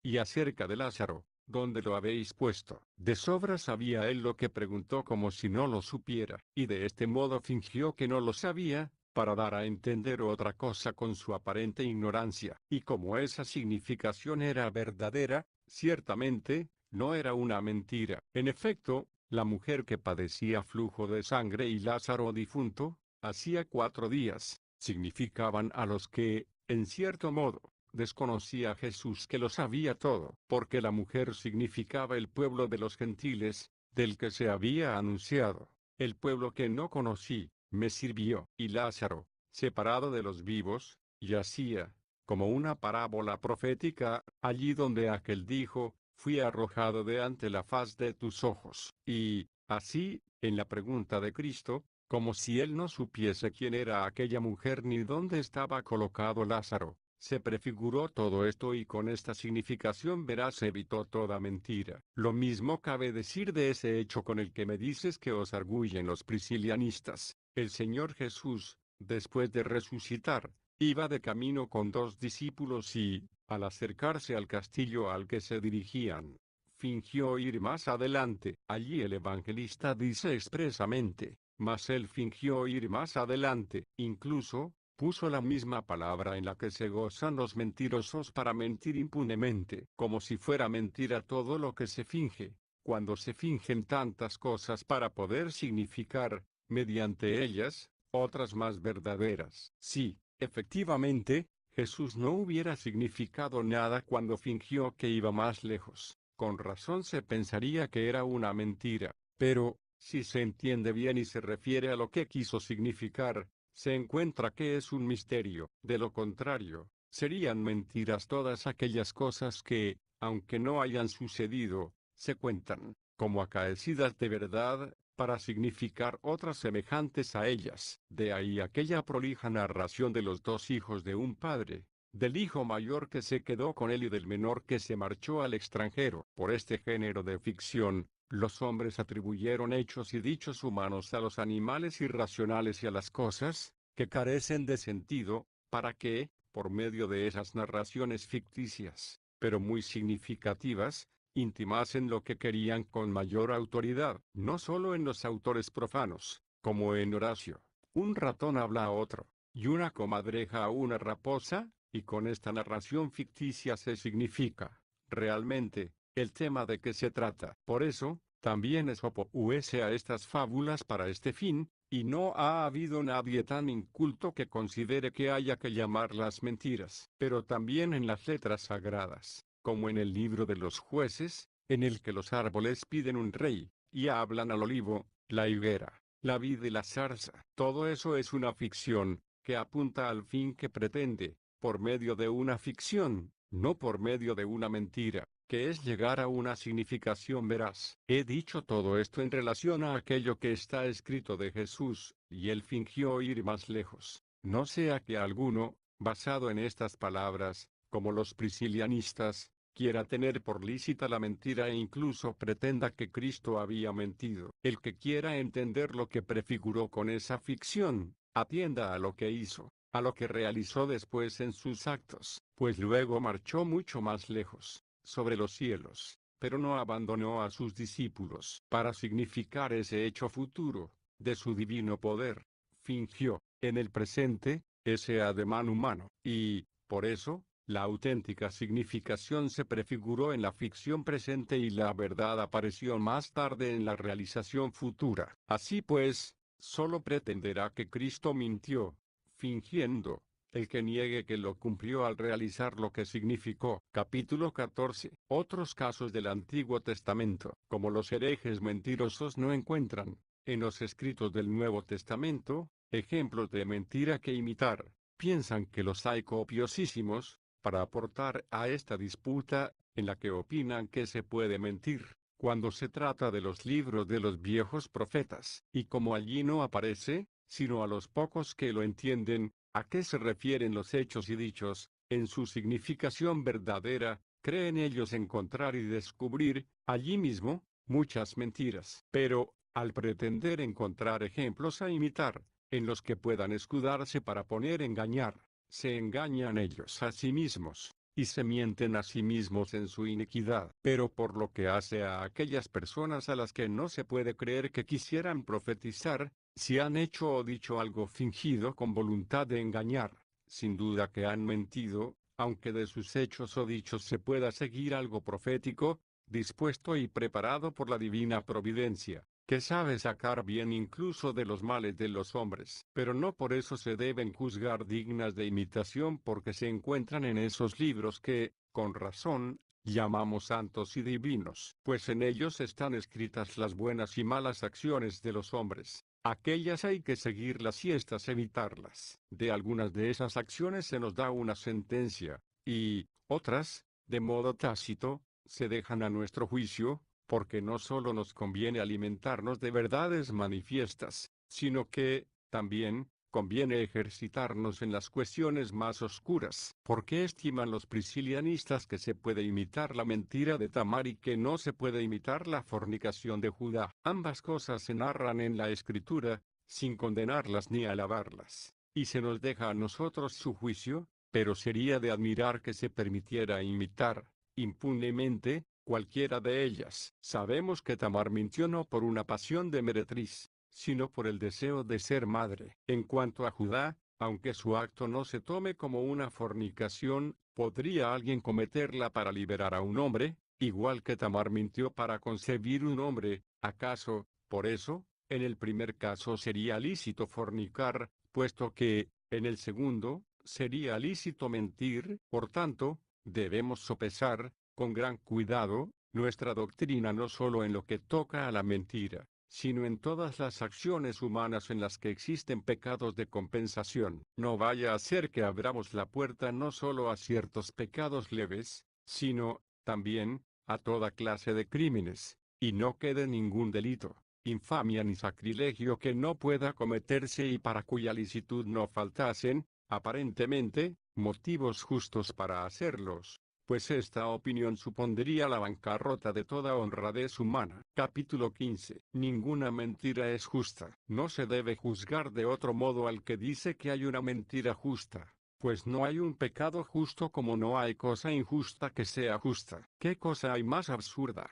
Y acerca de Lázaro, ¿dónde lo habéis puesto? De sobra sabía él lo que preguntó como si no lo supiera, y de este modo fingió que no lo sabía, para dar a entender otra cosa con su aparente ignorancia. Y como esa significación era verdadera, ciertamente, no era una mentira. En efecto, la mujer que padecía flujo de sangre y Lázaro difunto, hacía 4 días, significaban a los que, en cierto modo, desconocía Jesús que lo sabía todo, porque la mujer significaba el pueblo de los gentiles, del que se había anunciado, el pueblo que no conocí, me sirvió. Y Lázaro, separado de los vivos, yacía, como una parábola profética, allí donde aquel dijo, fui arrojado de ante la faz de tus ojos. Y, así, en la pregunta de Cristo, como si él no supiese quién era aquella mujer ni dónde estaba colocado Lázaro, se prefiguró todo esto y con esta significación veraz evitó toda mentira. Lo mismo cabe decir de ese hecho con el que me dices que os arguyen los priscilianistas. El Señor Jesús, después de resucitar, iba de camino con 2 discípulos y, al acercarse al castillo al que se dirigían, fingió ir más adelante. Allí el evangelista dice expresamente, mas él fingió ir más adelante, incluso, puso la misma palabra en la que se gozan los mentirosos para mentir impunemente, como si fuera mentira todo lo que se finge, cuando se fingen tantas cosas para poder significar, mediante ellas, otras más verdaderas. Sí, efectivamente, Jesús no hubiera significado nada cuando fingió que iba más lejos. Con razón se pensaría que era una mentira, pero, si se entiende bien y se refiere a lo que quiso significar, se encuentra que es un misterio. De lo contrario, serían mentiras todas aquellas cosas que, aunque no hayan sucedido, se cuentan, como acaecidas de verdad, para significar otras semejantes a ellas. De ahí aquella prolija narración de los 2 hijos de un padre, del hijo mayor que se quedó con él y del menor que se marchó al extranjero. Por este género de ficción, los hombres atribuyeron hechos y dichos humanos a los animales irracionales y a las cosas, que carecen de sentido, para que, por medio de esas narraciones ficticias, pero muy significativas, intimasen lo que querían con mayor autoridad. No solo en los autores profanos, como en Horacio, un ratón habla a otro, y una comadreja a una raposa, y con esta narración ficticia se significa, realmente, el tema de que se trata. Por eso, también es opuesto a estas fábulas para este fin, y no ha habido nadie tan inculto que considere que haya que llamarlas mentiras. Pero también en las letras sagradas, como en el libro de los jueces, en el que los árboles piden un rey, y hablan al olivo, la higuera, la vid y la zarza. Todo eso es una ficción, que apunta al fin que pretende, por medio de una ficción, no por medio de una mentira, que es llegar a una significación veraz. He dicho todo esto en relación a aquello que está escrito de Jesús, y él fingió ir más lejos. No sea que alguno, basado en estas palabras, como los priscilianistas, quiera tener por lícita la mentira e incluso pretenda que Cristo había mentido. El que quiera entender lo que prefiguró con esa ficción, atienda a lo que hizo, a lo que realizó después en sus actos, pues luego marchó mucho más lejos, sobre los cielos, pero no abandonó a sus discípulos. Para significar ese hecho futuro, de su divino poder, fingió, en el presente, ese ademán humano, y, por eso, la auténtica significación se prefiguró en la ficción presente y la verdad apareció más tarde en la realización futura. Así pues, solo pretenderá que Cristo mintió, fingiendo, el que niegue que lo cumplió al realizar lo que significó. Capítulo 14. Otros casos del Antiguo Testamento, como los herejes mentirosos no encuentran, en los escritos del Nuevo Testamento, ejemplos de mentira que imitar. Piensan que los hay copiosísimos, para aportar a esta disputa, en la que opinan que se puede mentir, cuando se trata de los libros de los viejos profetas. Y como allí no aparece, sino a los pocos que lo entienden, a qué se refieren los hechos y dichos, en su significación verdadera, creen ellos encontrar y descubrir, allí mismo, muchas mentiras. Pero, al pretender encontrar ejemplos a imitar, en los que puedan escudarse para poner engañar, se engañan ellos a sí mismos, y se mienten a sí mismos en su iniquidad. Pero por lo que hace a aquellas personas a las que no se puede creer que quisieran profetizar, si han hecho o dicho algo fingido con voluntad de engañar, sin duda que han mentido, aunque de sus hechos o dichos se pueda seguir algo profético, dispuesto y preparado por la divina providencia, que sabe sacar bien incluso de los males de los hombres. Pero no por eso se deben juzgar dignas de imitación porque se encuentran en esos libros que, con razón, llamamos santos y divinos, pues en ellos están escritas las buenas y malas acciones de los hombres. Aquellas hay que seguirlas y estas evitarlas. De algunas de esas acciones se nos da una sentencia, y, otras, de modo tácito, se dejan a nuestro juicio, porque no solo nos conviene alimentarnos de verdades manifiestas, sino que, también, conviene ejercitarnos en las cuestiones más oscuras. ¿Por qué estiman los priscilianistas que se puede imitar la mentira de Tamar y que no se puede imitar la fornicación de Judá? Ambas cosas se narran en la Escritura, sin condenarlas ni alabarlas, y se nos deja a nosotros su juicio, pero sería de admirar que se permitiera imitar, impunemente, cualquiera de ellas. Sabemos que Tamar mintió no por una pasión de meretriz, sino por el deseo de ser madre. En cuanto a Judá, aunque su acto no se tome como una fornicación, ¿podría alguien cometerla para liberar a un hombre? Igual que Tamar mintió para concebir un hombre, ¿acaso, por eso, en el primer caso sería lícito fornicar, puesto que, en el segundo, sería lícito mentir? Por tanto, debemos sopesar, con gran cuidado, nuestra doctrina no solo en lo que toca a la mentira, sino en todas las acciones humanas en las que existen pecados de compensación. No vaya a ser que abramos la puerta no solo a ciertos pecados leves, sino, también, a toda clase de crímenes, y no quede ningún delito, infamia ni sacrilegio que no pueda cometerse y para cuya licitud no faltasen, aparentemente, motivos justos para hacerlos, pues esta opinión supondría la bancarrota de toda honradez humana. Capítulo 15. Ninguna mentira es justa. No se debe juzgar de otro modo al que dice que hay una mentira justa, pues no hay un pecado justo como no hay cosa injusta que sea justa. ¿Qué cosa hay más absurda?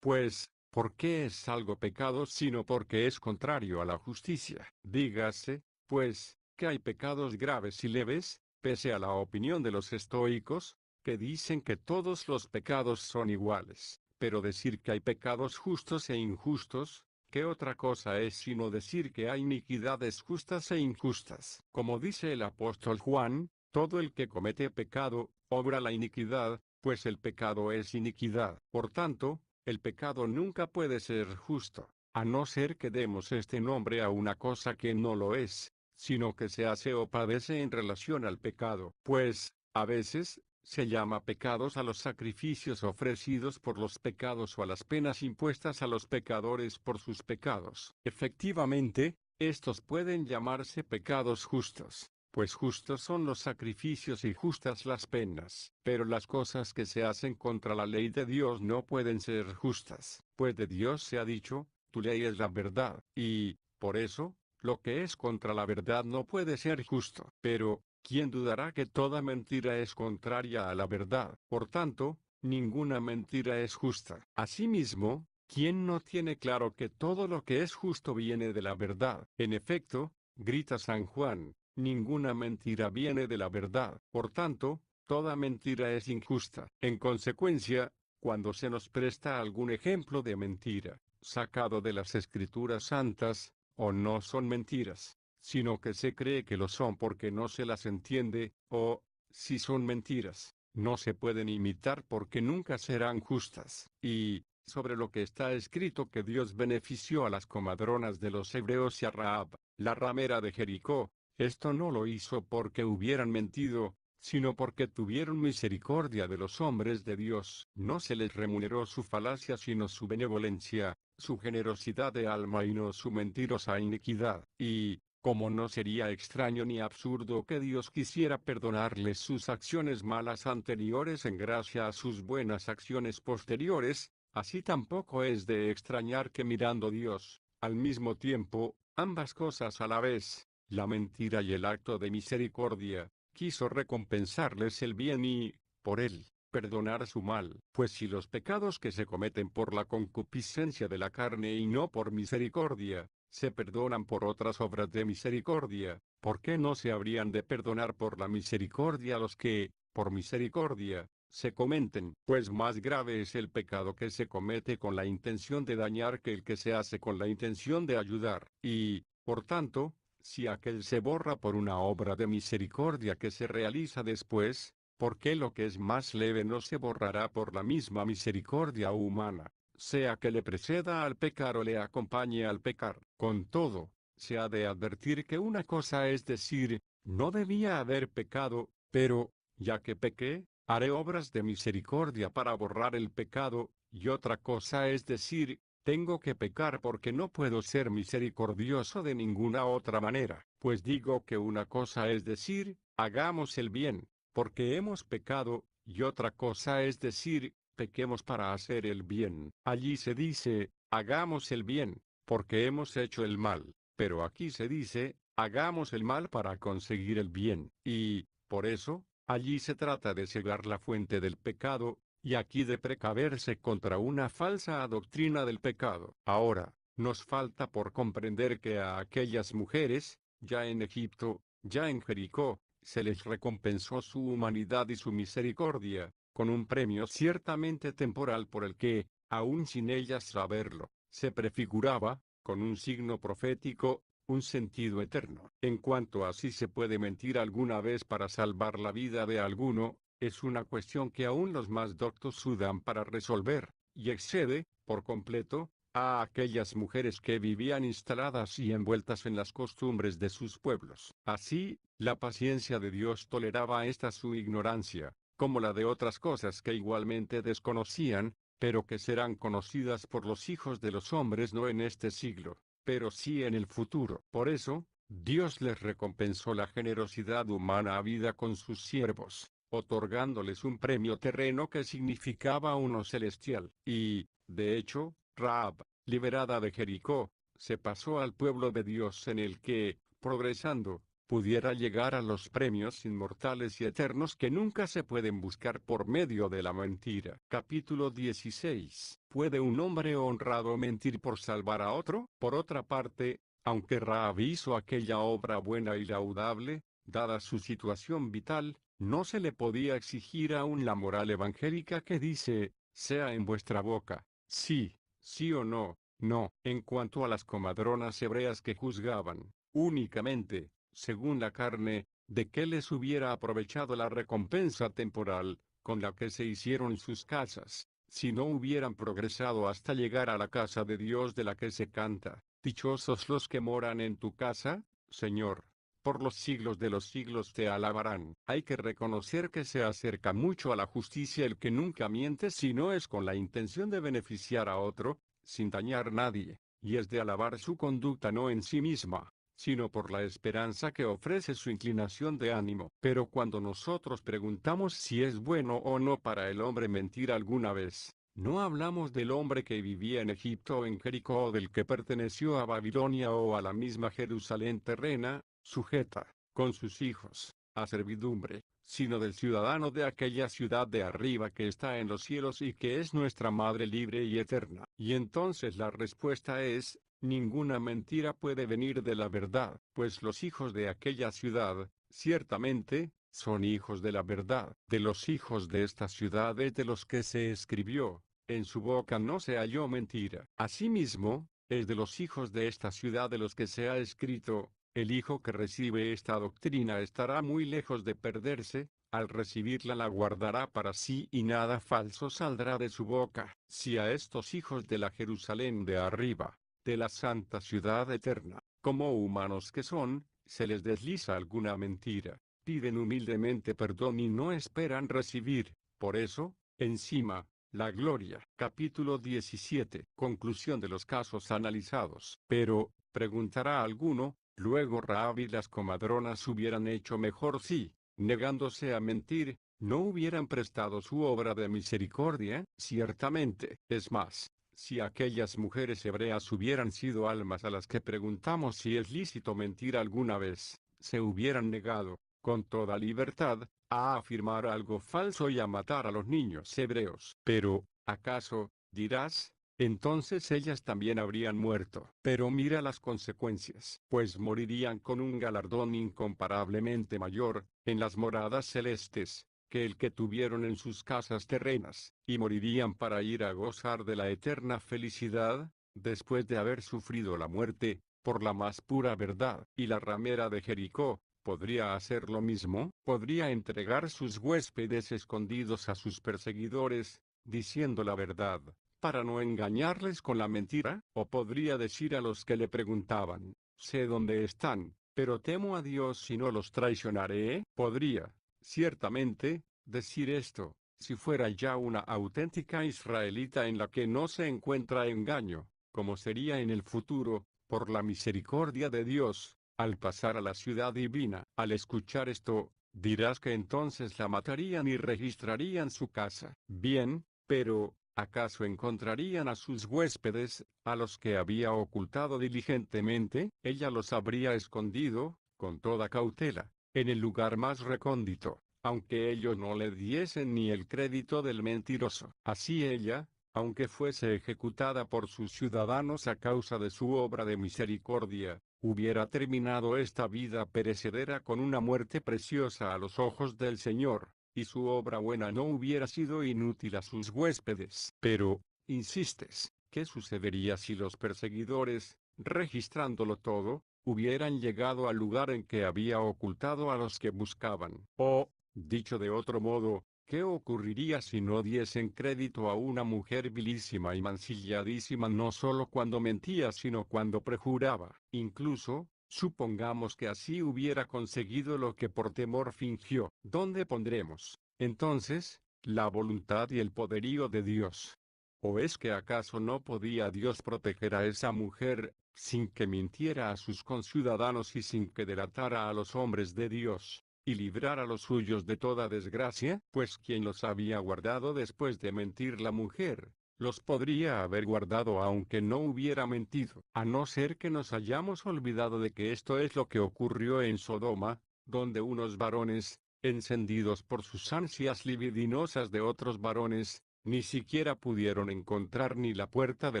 Pues, ¿por qué es algo pecado sino porque es contrario a la justicia? Dígase, pues, que hay pecados graves y leves, pese a la opinión de los estoicos, que dicen que todos los pecados son iguales, pero decir que hay pecados justos e injustos, ¿qué otra cosa es sino decir que hay iniquidades justas e injustas? Como dice el apóstol Juan, todo el que comete pecado, obra la iniquidad, pues el pecado es iniquidad. Por tanto, el pecado nunca puede ser justo, a no ser que demos este nombre a una cosa que no lo es, sino que se hace o padece en relación al pecado. Pues, a veces, se llama pecados a los sacrificios ofrecidos por los pecados o a las penas impuestas a los pecadores por sus pecados. Efectivamente, estos pueden llamarse pecados justos, Pues justos son los sacrificios y justas las penas. Pero las cosas que se hacen contra la ley de Dios no pueden ser justas, pues de Dios se ha dicho, tu ley es la verdad, y, por eso, lo que es contra la verdad no puede ser justo. Pero, ¿quién dudará que toda mentira es contraria a la verdad? Por tanto, ninguna mentira es justa. Asimismo, ¿quién no tiene claro que todo lo que es justo viene de la verdad? En efecto, grita San Juan, ninguna mentira viene de la verdad. Por tanto, toda mentira es injusta. En consecuencia, cuando se nos presta algún ejemplo de mentira, sacado de las Escrituras Santas, o no son mentiras, sino que se cree que lo son porque no se las entiende, o, si son mentiras, no se pueden imitar porque nunca serán justas. Y, sobre lo que está escrito que Dios benefició a las comadronas de los hebreos y a Rahab, la ramera de Jericó, esto no lo hizo porque hubieran mentido, sino porque tuvieron misericordia de los hombres de Dios. No se les remuneró su falacia sino su benevolencia, su generosidad de alma y no su mentirosa iniquidad. Y, como no sería extraño ni absurdo que Dios quisiera perdonarles sus acciones malas anteriores en gracia a sus buenas acciones posteriores, así tampoco es de extrañar que mirando Dios, al mismo tiempo, ambas cosas a la vez, la mentira y el acto de misericordia, quiso recompensarles el bien y, por él, perdonar su mal. Pues si los pecados que se cometen por la concupiscencia de la carne y no por misericordia, se perdonan por otras obras de misericordia, ¿por qué no se habrían de perdonar por la misericordia los que, por misericordia, se cometen? Pues más grave es el pecado que se comete con la intención de dañar que el que se hace con la intención de ayudar. Y, por tanto, si aquel se borra por una obra de misericordia que se realiza después, ¿por qué lo que es más leve no se borrará por la misma misericordia humana, sea que le preceda al pecar o le acompañe al pecar? Con todo, se ha de advertir que una cosa es decir, no debía haber pecado, pero, ya que pequé, haré obras de misericordia para borrar el pecado, y otra cosa es decir, tengo que pecar porque no puedo ser misericordioso de ninguna otra manera. Pues digo que una cosa es decir, hagamos el bien, porque hemos pecado, y otra cosa es decir, pequemos para hacer el bien. Allí se dice, hagamos el bien, porque hemos hecho el mal, pero aquí se dice, hagamos el mal para conseguir el bien. Y, por eso, allí se trata de cegar la fuente del pecado, y aquí de precaverse contra una falsa doctrina del pecado. Ahora, nos falta por comprender que a aquellas mujeres, ya en Egipto, ya en Jericó, se les recompensó su humanidad y su misericordia, con un premio ciertamente temporal por el que, aun sin ellas saberlo, se prefiguraba, con un signo profético, un sentido eterno. En cuanto a si se puede mentir alguna vez para salvar la vida de alguno, es una cuestión que aún los más doctos sudan para resolver, y excede, por completo, a aquellas mujeres que vivían instaladas y envueltas en las costumbres de sus pueblos. Así, la paciencia de Dios toleraba esta su ignorancia, como la de otras cosas que igualmente desconocían, pero que serán conocidas por los hijos de los hombres no en este siglo, pero sí en el futuro. Por eso, Dios les recompensó la generosidad humana habida con sus siervos, otorgándoles un premio terreno que significaba uno celestial. Y, de hecho, Rahab, liberada de Jericó, se pasó al pueblo de Dios en el que, progresando, pudiera llegar a los premios inmortales y eternos que nunca se pueden buscar por medio de la mentira. Capítulo 16. ¿Puede un hombre honrado mentir por salvar a otro? Por otra parte, aunque Rahab hizo aquella obra buena y laudable, dada su situación vital, no se le podía exigir aún la moral evangélica que dice, sea en vuestra boca, sí, sí o no, no. En cuanto a las comadronas hebreas que juzgaban, únicamente, según la carne, de qué les hubiera aprovechado la recompensa temporal, con la que se hicieron sus casas, si no hubieran progresado hasta llegar a la casa de Dios de la que se canta, dichosos los que moran en tu casa, Señor. Por los siglos de los siglos te alabarán. Hay que reconocer que se acerca mucho a la justicia el que nunca miente si no es con la intención de beneficiar a otro, sin dañar a nadie, y es de alabar su conducta no en sí misma, sino por la esperanza que ofrece su inclinación de ánimo. Pero cuando nosotros preguntamos si es bueno o no para el hombre mentir alguna vez, no hablamos del hombre que vivía en Egipto o en Jericó o del que perteneció a Babilonia o a la misma Jerusalén terrena, sujeta, con sus hijos, a servidumbre, sino del ciudadano de aquella ciudad de arriba que está en los cielos y que es nuestra Madre libre y eterna. Y entonces la respuesta es, ninguna mentira puede venir de la verdad, pues los hijos de aquella ciudad, ciertamente, son hijos de la verdad. De los hijos de esta ciudad es de los que se escribió, en su boca no se halló mentira. Asimismo, es de los hijos de esta ciudad de los que se ha escrito, el hijo que recibe esta doctrina estará muy lejos de perderse, al recibirla la guardará para sí y nada falso saldrá de su boca. Si a estos hijos de la Jerusalén de arriba, de la santa ciudad eterna, como humanos que son, se les desliza alguna mentira, piden humildemente perdón y no esperan recibir, por eso, encima, la gloria. Capítulo 17. Conclusión de los casos analizados. Pero, preguntará alguno, luego Rahab y las comadronas hubieran hecho mejor si, negándose a mentir, no hubieran prestado su obra de misericordia. Ciertamente, es más, si aquellas mujeres hebreas hubieran sido almas a las que preguntamos si es lícito mentir alguna vez, se hubieran negado, con toda libertad, a afirmar algo falso y a matar a los niños hebreos. Pero, ¿acaso, dirás? Entonces ellas también habrían muerto. Pero mira las consecuencias, pues morirían con un galardón incomparablemente mayor, en las moradas celestes, que el que tuvieron en sus casas terrenas, y morirían para ir a gozar de la eterna felicidad, después de haber sufrido la muerte, por la más pura verdad. Y la ramera de Jericó, ¿podría hacer lo mismo? ¿Podría entregar sus huéspedes escondidos a sus perseguidores, diciendo la verdad, para no engañarles con la mentira? ¿O podría decir a los que le preguntaban, sé dónde están, pero temo a Dios y no los traicionaré? Podría, ciertamente, decir esto, si fuera ya una auténtica israelita en la que no se encuentra engaño, como sería en el futuro, por la misericordia de Dios, al pasar a la ciudad divina. Al escuchar esto, dirás que entonces la matarían y registrarían su casa. Bien, pero, ¿acaso encontrarían a sus huéspedes, a los que había ocultado diligentemente? Ella los habría escondido, con toda cautela, en el lugar más recóndito, aunque ellos no le diesen ni el crédito del mentiroso. Así ella, aunque fuese ejecutada por sus ciudadanos a causa de su obra de misericordia, hubiera terminado esta vida perecedera con una muerte preciosa a los ojos del Señor, y su obra buena no hubiera sido inútil a sus huéspedes. Pero, insistes, ¿qué sucedería si los perseguidores, registrándolo todo, hubieran llegado al lugar en que había ocultado a los que buscaban? O, dicho de otro modo, ¿qué ocurriría si no diesen crédito a una mujer vilísima y mancilladísima no solo cuando mentía sino cuando prejuraba? Incluso, supongamos que así hubiera conseguido lo que por temor fingió. ¿Dónde pondremos, entonces, la voluntad y el poderío de Dios? ¿O es que acaso no podía Dios proteger a esa mujer, sin que mintiera a sus conciudadanos y sin que delatara a los hombres de Dios, y librar a los suyos de toda desgracia? Pues quien los había guardado después de mentir la mujer, los podría haber guardado aunque no hubiera mentido, a no ser que nos hayamos olvidado de que esto es lo que ocurrió en Sodoma, donde unos varones, encendidos por sus ansias libidinosas de otros varones, ni siquiera pudieron encontrar ni la puerta de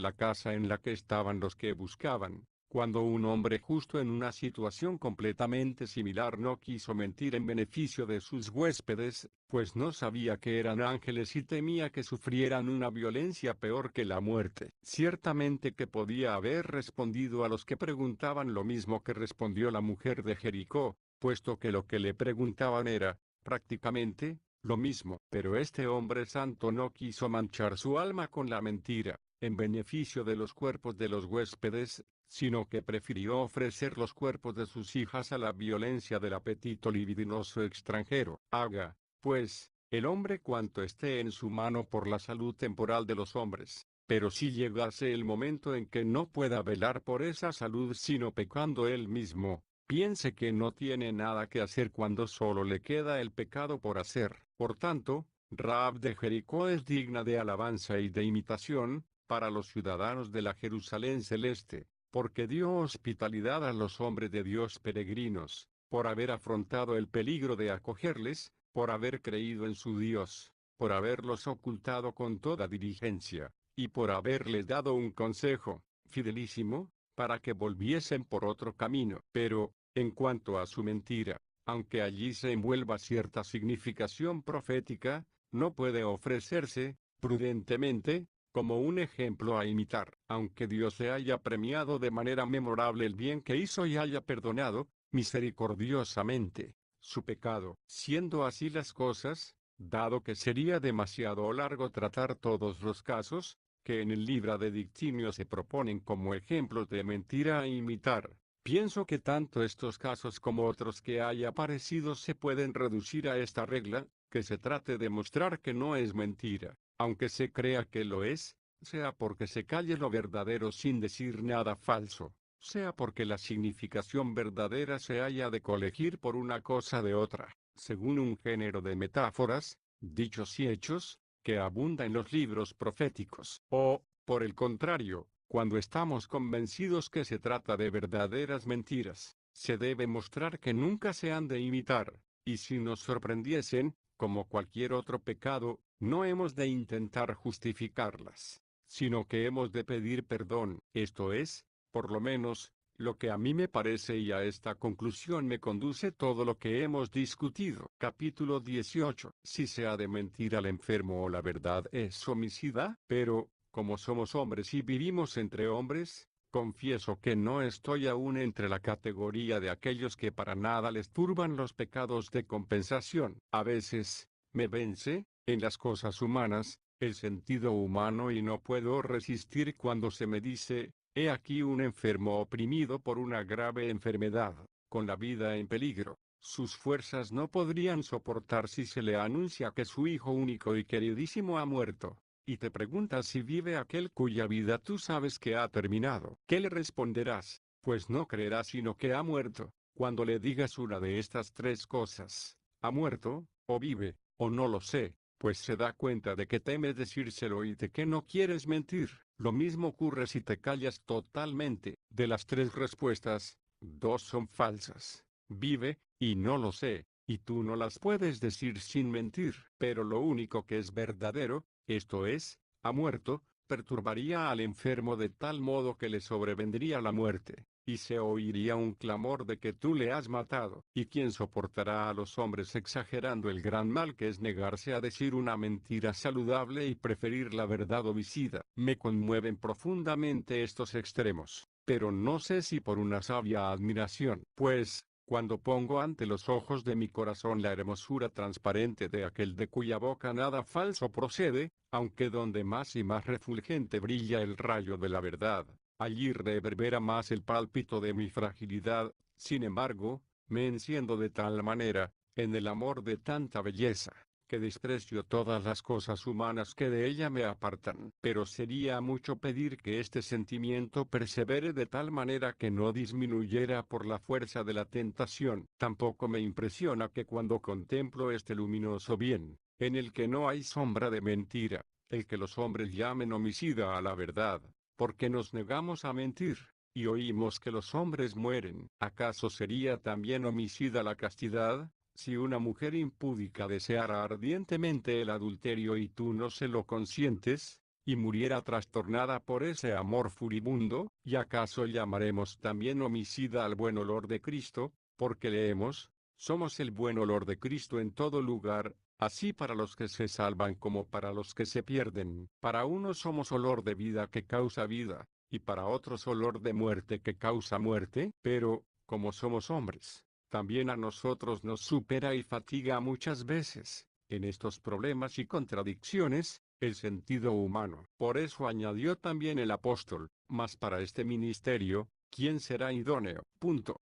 la casa en la que estaban los que buscaban, cuando un hombre justo en una situación completamente similar no quiso mentir en beneficio de sus huéspedes, pues no sabía que eran ángeles y temía que sufrieran una violencia peor que la muerte. Ciertamente que podía haber respondido a los que preguntaban lo mismo que respondió la mujer de Jericó, puesto que lo que le preguntaban era, prácticamente, lo mismo. Pero este hombre santo no quiso manchar su alma con la mentira, en beneficio de los cuerpos de los huéspedes, sino que prefirió ofrecer los cuerpos de sus hijas a la violencia del apetito libidinoso extranjero. Haga, pues, el hombre cuanto esté en su mano por la salud temporal de los hombres, Pero si llegase el momento en que no pueda velar por esa salud sino pecando él mismo, piense que no tiene nada que hacer cuando solo le queda el pecado por hacer. Por tanto, Rahab de Jericó es digna de alabanza y de imitación, para los ciudadanos de la Jerusalén celeste, porque dio hospitalidad a los hombres de Dios peregrinos, por haber afrontado el peligro de acogerles, por haber creído en su Dios, por haberlos ocultado con toda diligencia, y por haberles dado un consejo, fidelísimo, para que volviesen por otro camino. Pero, en cuanto a su mentira, aunque allí se envuelva cierta significación profética, no puede ofrecerse, prudentemente, como un ejemplo a imitar. Aunque Dios se haya premiado de manera memorable el bien que hizo y haya perdonado, misericordiosamente, su pecado. Siendo así las cosas, dado que sería demasiado largo tratar todos los casos, que en el libro de Dictinio se proponen como ejemplos de mentira a imitar, pienso que tanto estos casos como otros que haya aparecido se pueden reducir a esta regla, que se trate de mostrar que no es mentira, aunque se crea que lo es, sea porque se calle lo verdadero sin decir nada falso, sea porque la significación verdadera se haya de colegir por una cosa de otra, según un género de metáforas, dichos y hechos, que abunda en los libros proféticos. O, por el contrario, cuando estamos convencidos que se trata de verdaderas mentiras, se debe mostrar que nunca se han de imitar, y si nos sorprendiesen, como cualquier otro pecado, no hemos de intentar justificarlas, sino que hemos de pedir perdón. Esto es, por lo menos, lo que a mí me parece, y a esta conclusión me conduce todo lo que hemos discutido. Capítulo 18. Si se ha de mentir al enfermo o la verdad es homicida, pero, como somos hombres y vivimos entre hombres, confieso que no estoy aún entre la categoría de aquellos que para nada les turban los pecados de compensación. A veces, me vence, en las cosas humanas, el sentido humano y no puedo resistir cuando se me dice, he aquí un enfermo oprimido por una grave enfermedad, con la vida en peligro. Sus fuerzas no podrían soportar si se le anuncia que su hijo único y queridísimo ha muerto. Y te preguntas si vive aquel cuya vida tú sabes que ha terminado. ¿Qué le responderás? Pues no creerás sino que ha muerto. Cuando le digas una de estas tres cosas, ha muerto, o vive, o no lo sé, pues se da cuenta de que temes decírselo y de que no quieres mentir. Lo mismo ocurre si te callas totalmente. De las tres respuestas, dos son falsas. Vive, y no lo sé, y tú no las puedes decir sin mentir. Pero lo único que es verdadero, esto es, ha muerto, perturbaría al enfermo de tal modo que le sobrevendría la muerte, y se oiría un clamor de que tú le has matado. ¿Y quién soportará a los hombres exagerando el gran mal que es negarse a decir una mentira saludable y preferir la verdad homicida? Me conmueven profundamente estos extremos, pero no sé si por una sabia admiración, pues, cuando pongo ante los ojos de mi corazón la hermosura transparente de aquel de cuya boca nada falso procede, aunque donde más y más refulgente brilla el rayo de la verdad, allí reverbera más el pálpito de mi fragilidad. Sin embargo, me enciendo de tal manera, en el amor de tanta belleza, que desprecio todas las cosas humanas que de ella me apartan. Pero sería mucho pedir que este sentimiento persevere de tal manera que no disminuyera por la fuerza de la tentación. Tampoco me impresiona que cuando contemplo este luminoso bien, en el que no hay sombra de mentira, el que los hombres llamen homicida a la verdad, porque nos negamos a mentir, y oímos que los hombres mueren. ¿Acaso sería también homicida la castidad? Si una mujer impúdica deseara ardientemente el adulterio y tú no se lo consientes, y muriera trastornada por ese amor furibundo, ¿y acaso llamaremos también homicida al buen olor de Cristo? Porque leemos, somos el buen olor de Cristo en todo lugar, así para los que se salvan como para los que se pierden. Para unos somos olor de vida que causa vida, y para otros olor de muerte que causa muerte, pero, como somos hombres, también a nosotros nos supera y fatiga muchas veces, en estos problemas y contradicciones, el sentido humano. Por eso añadió también el apóstol, mas para este ministerio, ¿quién será idóneo? Punto.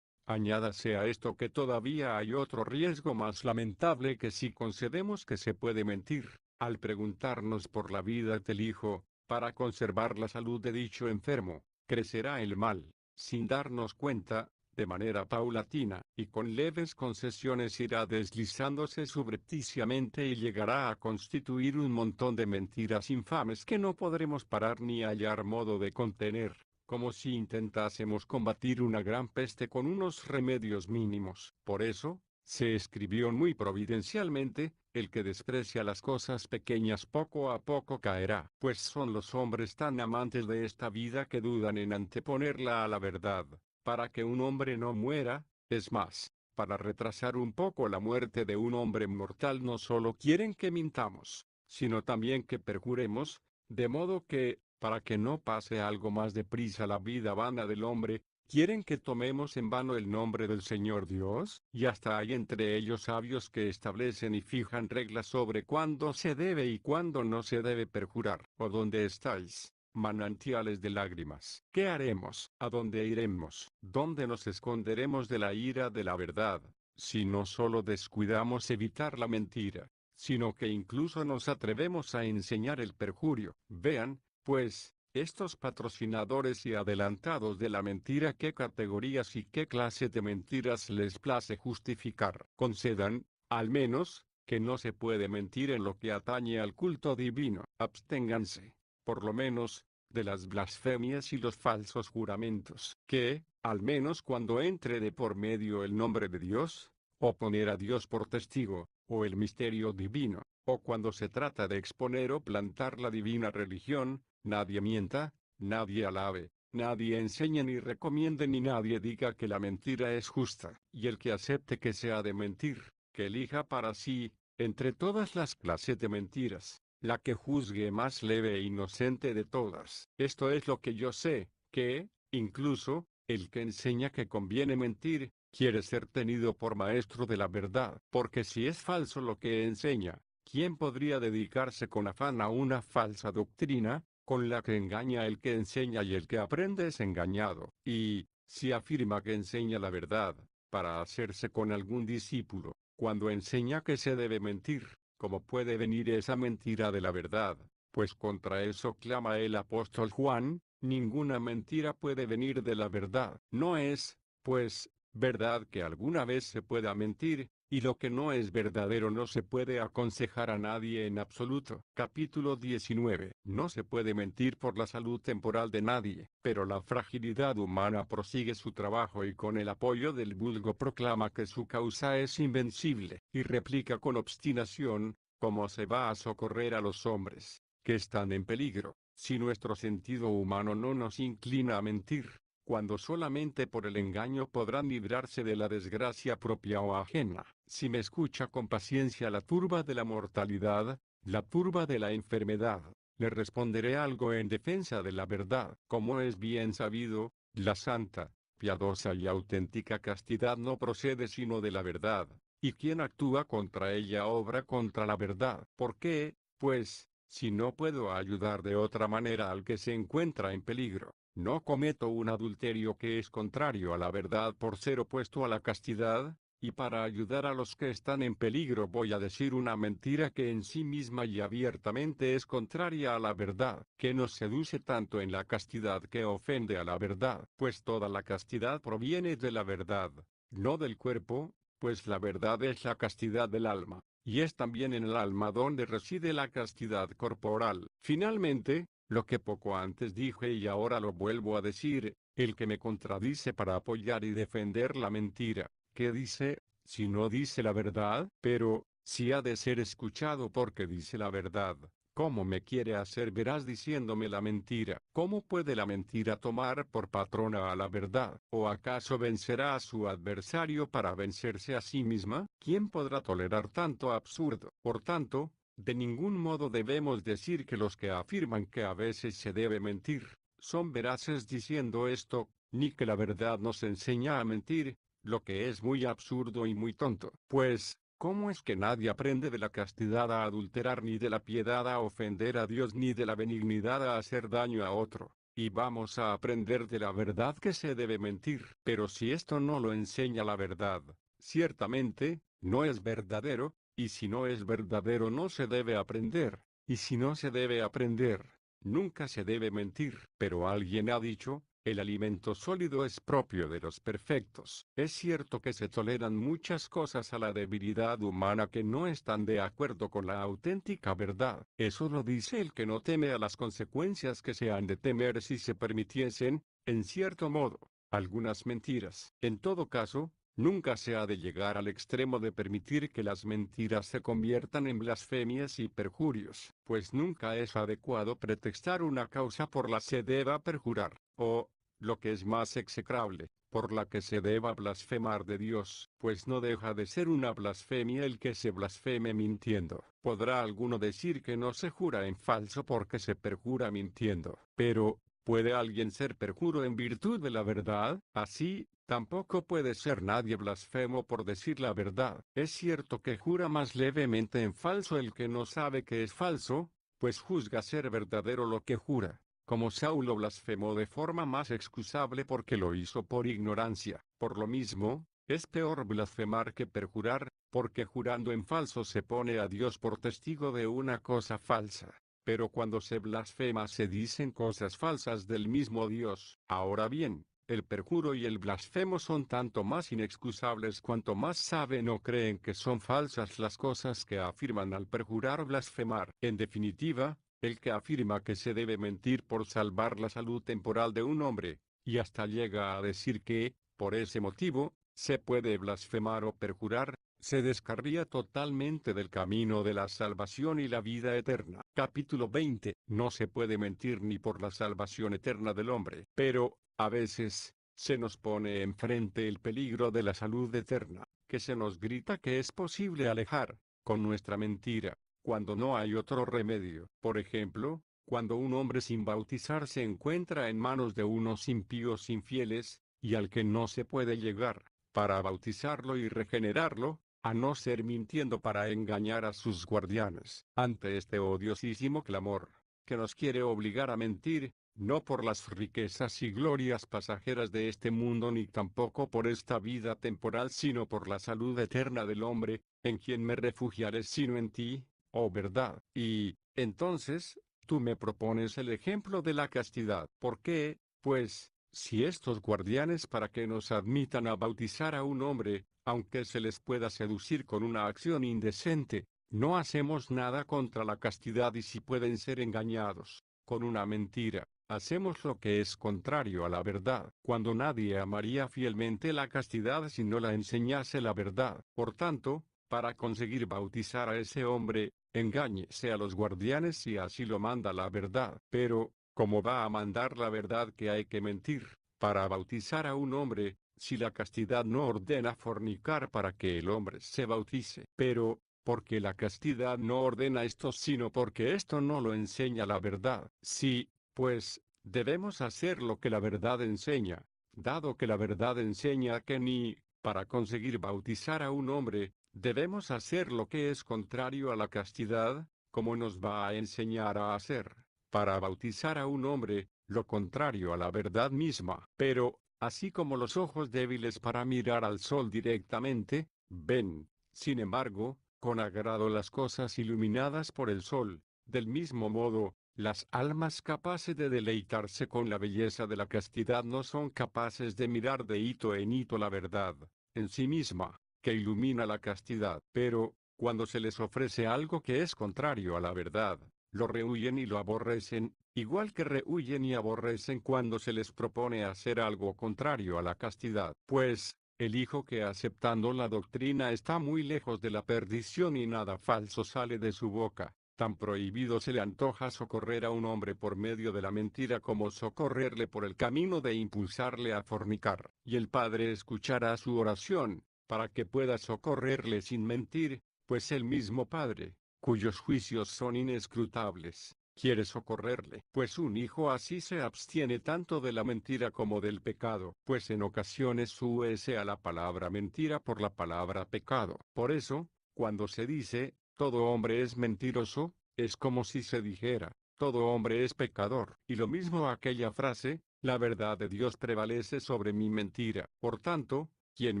Añádase a esto que todavía hay otro riesgo más lamentable, que si concedemos que se puede mentir, al preguntarnos por la vida del Hijo, para conservar la salud de dicho enfermo, crecerá el mal, sin darnos cuenta, de manera paulatina, y con leves concesiones irá deslizándose subrepticiamente y llegará a constituir un montón de mentiras infames que no podremos parar ni hallar modo de contener, como si intentásemos combatir una gran peste con unos remedios mínimos. Por eso, se escribió muy providencialmente, el que desprecia las cosas pequeñas poco a poco caerá, pues son los hombres tan amantes de esta vida que dudan en anteponerla a la verdad, para que un hombre no muera, es más, para retrasar un poco la muerte de un hombre mortal no solo quieren que mintamos, sino también que perjuremos, de modo que, para que no pase algo más deprisa la vida vana del hombre, ¿quieren que tomemos en vano el nombre del Señor Dios? Y hasta hay entre ellos sabios que establecen y fijan reglas sobre cuándo se debe y cuándo no se debe perjurar. ¿O dónde estáis, manantiales de lágrimas? ¿Qué haremos? ¿A dónde iremos? ¿Dónde nos esconderemos de la ira de la verdad? Si no solo descuidamos evitar la mentira, sino que incluso nos atrevemos a enseñar el perjurio. Vean, pues, estos patrocinadores y adelantados de la mentira, qué categorías y qué clase de mentiras les place justificar. Concedan, al menos, que no se puede mentir en lo que atañe al culto divino. Absténganse, por lo menos, de las blasfemias y los falsos juramentos, que, al menos cuando entre de por medio el nombre de Dios, o poner a Dios por testigo, o el misterio divino, o cuando se trata de exponer o plantar la divina religión, nadie mienta, nadie alabe, nadie enseñe ni recomiende ni nadie diga que la mentira es justa, y el que acepte que se ha de mentir, que elija para sí, entre todas las clases de mentiras, la que juzgue más leve e inocente de todas. Esto es lo que yo sé, que, incluso, el que enseña que conviene mentir, quiere ser tenido por maestro de la verdad, porque si es falso lo que enseña, ¿quién podría dedicarse con afán a una falsa doctrina, con la que engaña el que enseña y el que aprende es engañado? Y, si afirma que enseña la verdad, para hacerse con algún discípulo, cuando enseña que se debe mentir, ¿cómo puede venir esa mentira de la verdad? Pues contra eso clama el apóstol Juan, ninguna mentira puede venir de la verdad. No es, pues, verdad que alguna vez se pueda mentir, y lo que no es verdadero no se puede aconsejar a nadie en absoluto. Capítulo 19. No se puede mentir por la salud temporal de nadie, pero la fragilidad humana prosigue su trabajo y con el apoyo del vulgo proclama que su causa es invencible, y replica con obstinación, cómo se va a socorrer a los hombres, que están en peligro, si nuestro sentido humano no nos inclina a mentir, cuando solamente por el engaño podrán librarse de la desgracia propia o ajena. Si me escucha con paciencia la turba de la mortalidad, la turba de la enfermedad, le responderé algo en defensa de la verdad. Como es bien sabido, la santa, piadosa y auténtica castidad no procede sino de la verdad, y quien actúa contra ella obra contra la verdad. ¿Por qué? Pues, si no puedo ayudar de otra manera al que se encuentra en peligro, no cometo un adulterio que es contrario a la verdad por ser opuesto a la castidad, y para ayudar a los que están en peligro voy a decir una mentira que en sí misma y abiertamente es contraria a la verdad, que nos seduce tanto en la castidad que ofende a la verdad, pues toda la castidad proviene de la verdad, no del cuerpo, pues la verdad es la castidad del alma, y es también en el alma donde reside la castidad corporal. Finalmente, lo que poco antes dije y ahora lo vuelvo a decir, el que me contradice para apoyar y defender la mentira, ¿qué dice? Si no dice la verdad, pero, si ha de ser escuchado porque dice la verdad, ¿cómo me quiere hacer veraz diciéndome la mentira? ¿Cómo puede la mentira tomar por patrona a la verdad? ¿O acaso vencerá a su adversario para vencerse a sí misma? ¿Quién podrá tolerar tanto absurdo? Por tanto, de ningún modo debemos decir que los que afirman que a veces se debe mentir, son veraces diciendo esto, ni que la verdad nos enseña a mentir, lo que es muy absurdo y muy tonto. Pues, ¿cómo es que nadie aprende de la castidad a adulterar, ni de la piedad a ofender a Dios, ni de la benignidad a hacer daño a otro? Y vamos a aprender de la verdad que se debe mentir. Pero si esto no lo enseña la verdad, ciertamente, no es verdadero, y si no es verdadero no se debe aprender, y si no se debe aprender, nunca se debe mentir. Pero alguien ha dicho, el alimento sólido es propio de los perfectos. Es cierto que se toleran muchas cosas a la debilidad humana que no están de acuerdo con la auténtica verdad. Eso lo dice el que no teme a las consecuencias que se han de temer si se permitiesen, en cierto modo, algunas mentiras. En todo caso, nunca se ha de llegar al extremo de permitir que las mentiras se conviertan en blasfemias y perjurios, pues nunca es adecuado pretextar una causa por la que se deba perjurar, o, lo que es más execrable, por la que se deba blasfemar de Dios, pues no deja de ser una blasfemia el que se blasfeme mintiendo. Podrá alguno decir que no se jura en falso porque se perjura mintiendo, pero ¿puede alguien ser perjuro en virtud de la verdad? Así, tampoco puede ser nadie blasfemo por decir la verdad. Es cierto que jura más levemente en falso el que no sabe que es falso, pues juzga ser verdadero lo que jura, como Saulo blasfemó de forma más excusable porque lo hizo por ignorancia. Por lo mismo, es peor blasfemar que perjurar, porque jurando en falso se pone a Dios por testigo de una cosa falsa. Pero cuando se blasfema se dicen cosas falsas del mismo Dios. Ahora bien, el perjuro y el blasfemo son tanto más inexcusables cuanto más saben o creen que son falsas las cosas que afirman al perjurar o blasfemar. En definitiva, el que afirma que se debe mentir por salvar la salud temporal de un hombre, y hasta llega a decir que, por ese motivo, se puede blasfemar o perjurar, se descarría totalmente del camino de la salvación y la vida eterna. Capítulo 20. No se puede mentir ni por la salvación eterna del hombre. Pero, a veces, se nos pone enfrente el peligro de la salud eterna, que se nos grita que es posible alejar, con nuestra mentira, cuando no hay otro remedio. Por ejemplo, cuando un hombre sin bautizar se encuentra en manos de unos impíos infieles, y al que no se puede llegar, para bautizarlo y regenerarlo, a no ser mintiendo para engañar a sus guardianes. Ante este odiosísimo clamor, que nos quiere obligar a mentir, no por las riquezas y glorias pasajeras de este mundo ni tampoco por esta vida temporal sino por la salud eterna del hombre, en quien me refugiaré sino en ti, oh verdad. Y, entonces, tú me propones el ejemplo de la castidad. ¿Por qué? Pues, si estos guardianes para que nos admitan a bautizar a un hombre, aunque se les pueda seducir con una acción indecente, no hacemos nada contra la castidad y si pueden ser engañados con una mentira, hacemos lo que es contrario a la verdad, cuando nadie amaría fielmente la castidad si no la enseñase la verdad. Por tanto, para conseguir bautizar a ese hombre, engáñese a los guardianes si así lo manda la verdad. Pero, ¿cómo va a mandar la verdad que hay que mentir para bautizar a un hombre, si la castidad no ordena fornicar para que el hombre se bautice? Pero, porque la castidad no ordena esto sino porque esto no lo enseña la verdad. Sí, pues, debemos hacer lo que la verdad enseña, dado que la verdad enseña que ni, para conseguir bautizar a un hombre, debemos hacer lo que es contrario a la castidad, como nos va a enseñar a hacer, para bautizar a un hombre, lo contrario a la verdad misma. Pero, así como los ojos débiles para mirar al sol directamente, ven, sin embargo, con agrado las cosas iluminadas por el sol, del mismo modo, las almas capaces de deleitarse con la belleza de la castidad no son capaces de mirar de hito en hito la verdad, en sí misma, que ilumina la castidad. Pero, cuando se les ofrece algo que es contrario a la verdad, lo rehuyen y lo aborrecen, igual que rehuyen y aborrecen cuando se les propone hacer algo contrario a la castidad. Pues, el hijo que aceptando la doctrina está muy lejos de la perdición y nada falso sale de su boca, tan prohibido se le antoja socorrer a un hombre por medio de la mentira como socorrerle por el camino de impulsarle a fornicar. Y el Padre escuchará su oración, para que pueda socorrerle sin mentir, pues el mismo Padre, cuyos juicios son inescrutables, quiere socorrerle, pues un hijo así se abstiene tanto de la mentira como del pecado, pues en ocasiones huye a la palabra mentira por la palabra pecado. Por eso, cuando se dice, todo hombre es mentiroso, es como si se dijera, todo hombre es pecador. Y lo mismo aquella frase, la verdad de Dios prevalece sobre mi mentira. Por tanto, quien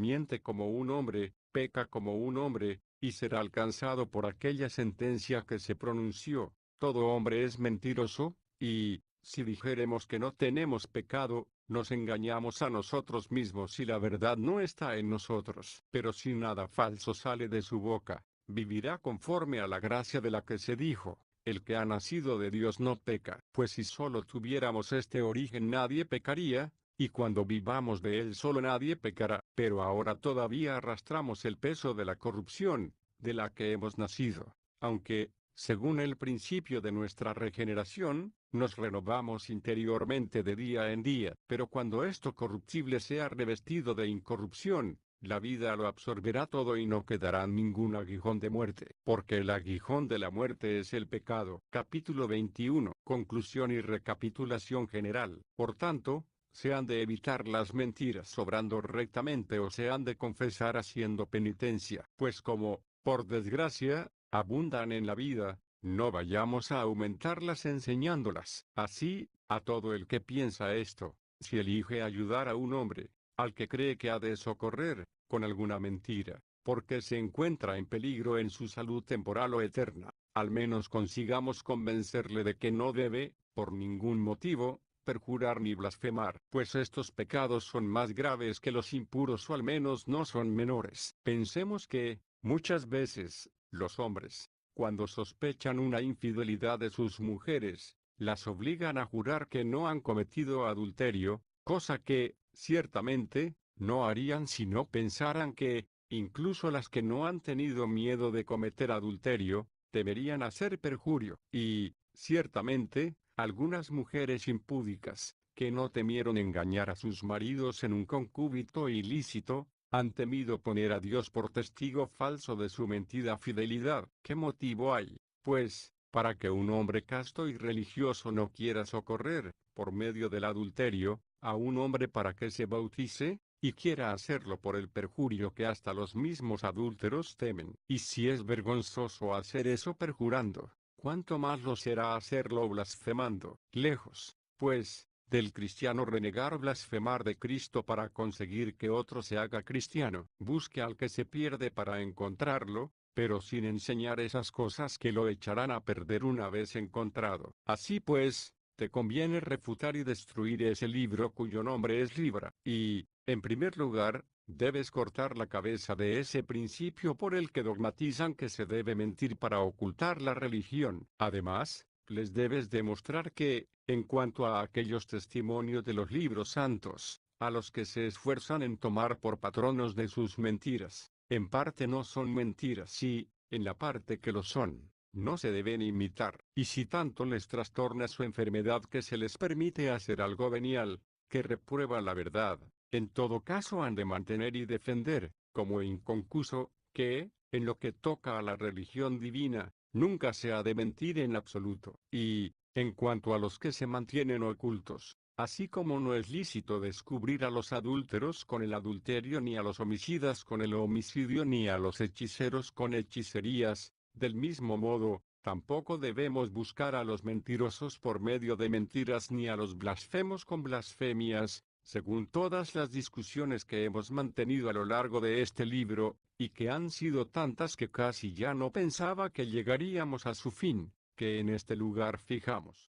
miente como un hombre, peca como un hombre, y será alcanzado por aquella sentencia que se pronunció. Todo hombre es mentiroso, Y, si dijéremos que no tenemos pecado, nos engañamos a nosotros mismos y la verdad no está en nosotros. Pero si nada falso sale de su boca, vivirá conforme a la gracia de la que se dijo: el que ha nacido de Dios no peca. Pues si solo tuviéramos este origen nadie pecaría, y cuando vivamos de él solo nadie pecará. Pero ahora todavía arrastramos el peso de la corrupción, de la que hemos nacido. Aunque, según el principio de nuestra regeneración, nos renovamos interiormente de día en día. Pero cuando esto corruptible sea revestido de incorrupción, la vida lo absorberá todo y no quedará ningún aguijón de muerte, porque el aguijón de la muerte es el pecado. Capítulo 21. Conclusión y recapitulación general. Por tanto, se han de evitar las mentiras obrando rectamente o se han de confesar haciendo penitencia, pues como, por desgracia, abundan en la vida, no vayamos a aumentarlas enseñándolas. Así, a todo el que piensa esto, si elige ayudar a un hombre, al que cree que ha de socorrer, con alguna mentira, porque se encuentra en peligro en su salud temporal o eterna, al menos consigamos convencerle de que no debe, por ningún motivo, perjurar ni blasfemar, pues estos pecados son más graves que los impuros o al menos no son menores. Pensemos que, muchas veces, los hombres, cuando sospechan una infidelidad de sus mujeres, las obligan a jurar que no han cometido adulterio, cosa que, ciertamente, no harían si no pensaran que, incluso las que no han tenido miedo de cometer adulterio, deberían hacer perjurio. Y, ciertamente, algunas mujeres impúdicas, que no temieron engañar a sus maridos en un concúbito ilícito, han temido poner a Dios por testigo falso de su mentida fidelidad. ¿Qué motivo hay, pues, para que un hombre casto y religioso no quiera socorrer, por medio del adulterio, a un hombre para que se bautice, y quiera hacerlo por el perjurio que hasta los mismos adúlteros temen? Y si es vergonzoso hacer eso perjurando, ¿cuánto más lo será hacerlo blasfemando? Lejos, pues, del cristiano renegar o blasfemar de Cristo para conseguir que otro se haga cristiano. Busque al que se pierde para encontrarlo, pero sin enseñar esas cosas que lo echarán a perder una vez encontrado. Así pues, te conviene refutar y destruir ese libro cuyo nombre es Libra. Y, en primer lugar, debes cortar la cabeza de ese principio por el que dogmatizan que se debe mentir para ocultar la religión. Además, les debes demostrar que, en cuanto a aquellos testimonios de los libros santos, a los que se esfuerzan en tomar por patronos de sus mentiras, en parte no son mentiras y, en la parte que lo son, no se deben imitar. Y si tanto les trastorna su enfermedad que se les permite hacer algo venial, que reprueba la verdad, en todo caso han de mantener y defender, como inconcuso, que, en lo que toca a la religión divina, nunca se ha de mentir en absoluto. Y, en cuanto a los que se mantienen ocultos, así como no es lícito descubrir a los adúlteros con el adulterio, ni a los homicidas con el homicidio, ni a los hechiceros con hechicerías, del mismo modo, tampoco debemos buscar a los mentirosos por medio de mentiras ni a los blasfemos con blasfemias, según todas las discusiones que hemos mantenido a lo largo de este libro, y que han sido tantas que casi ya no pensaba que llegaríamos a su fin, que en este lugar fijamos.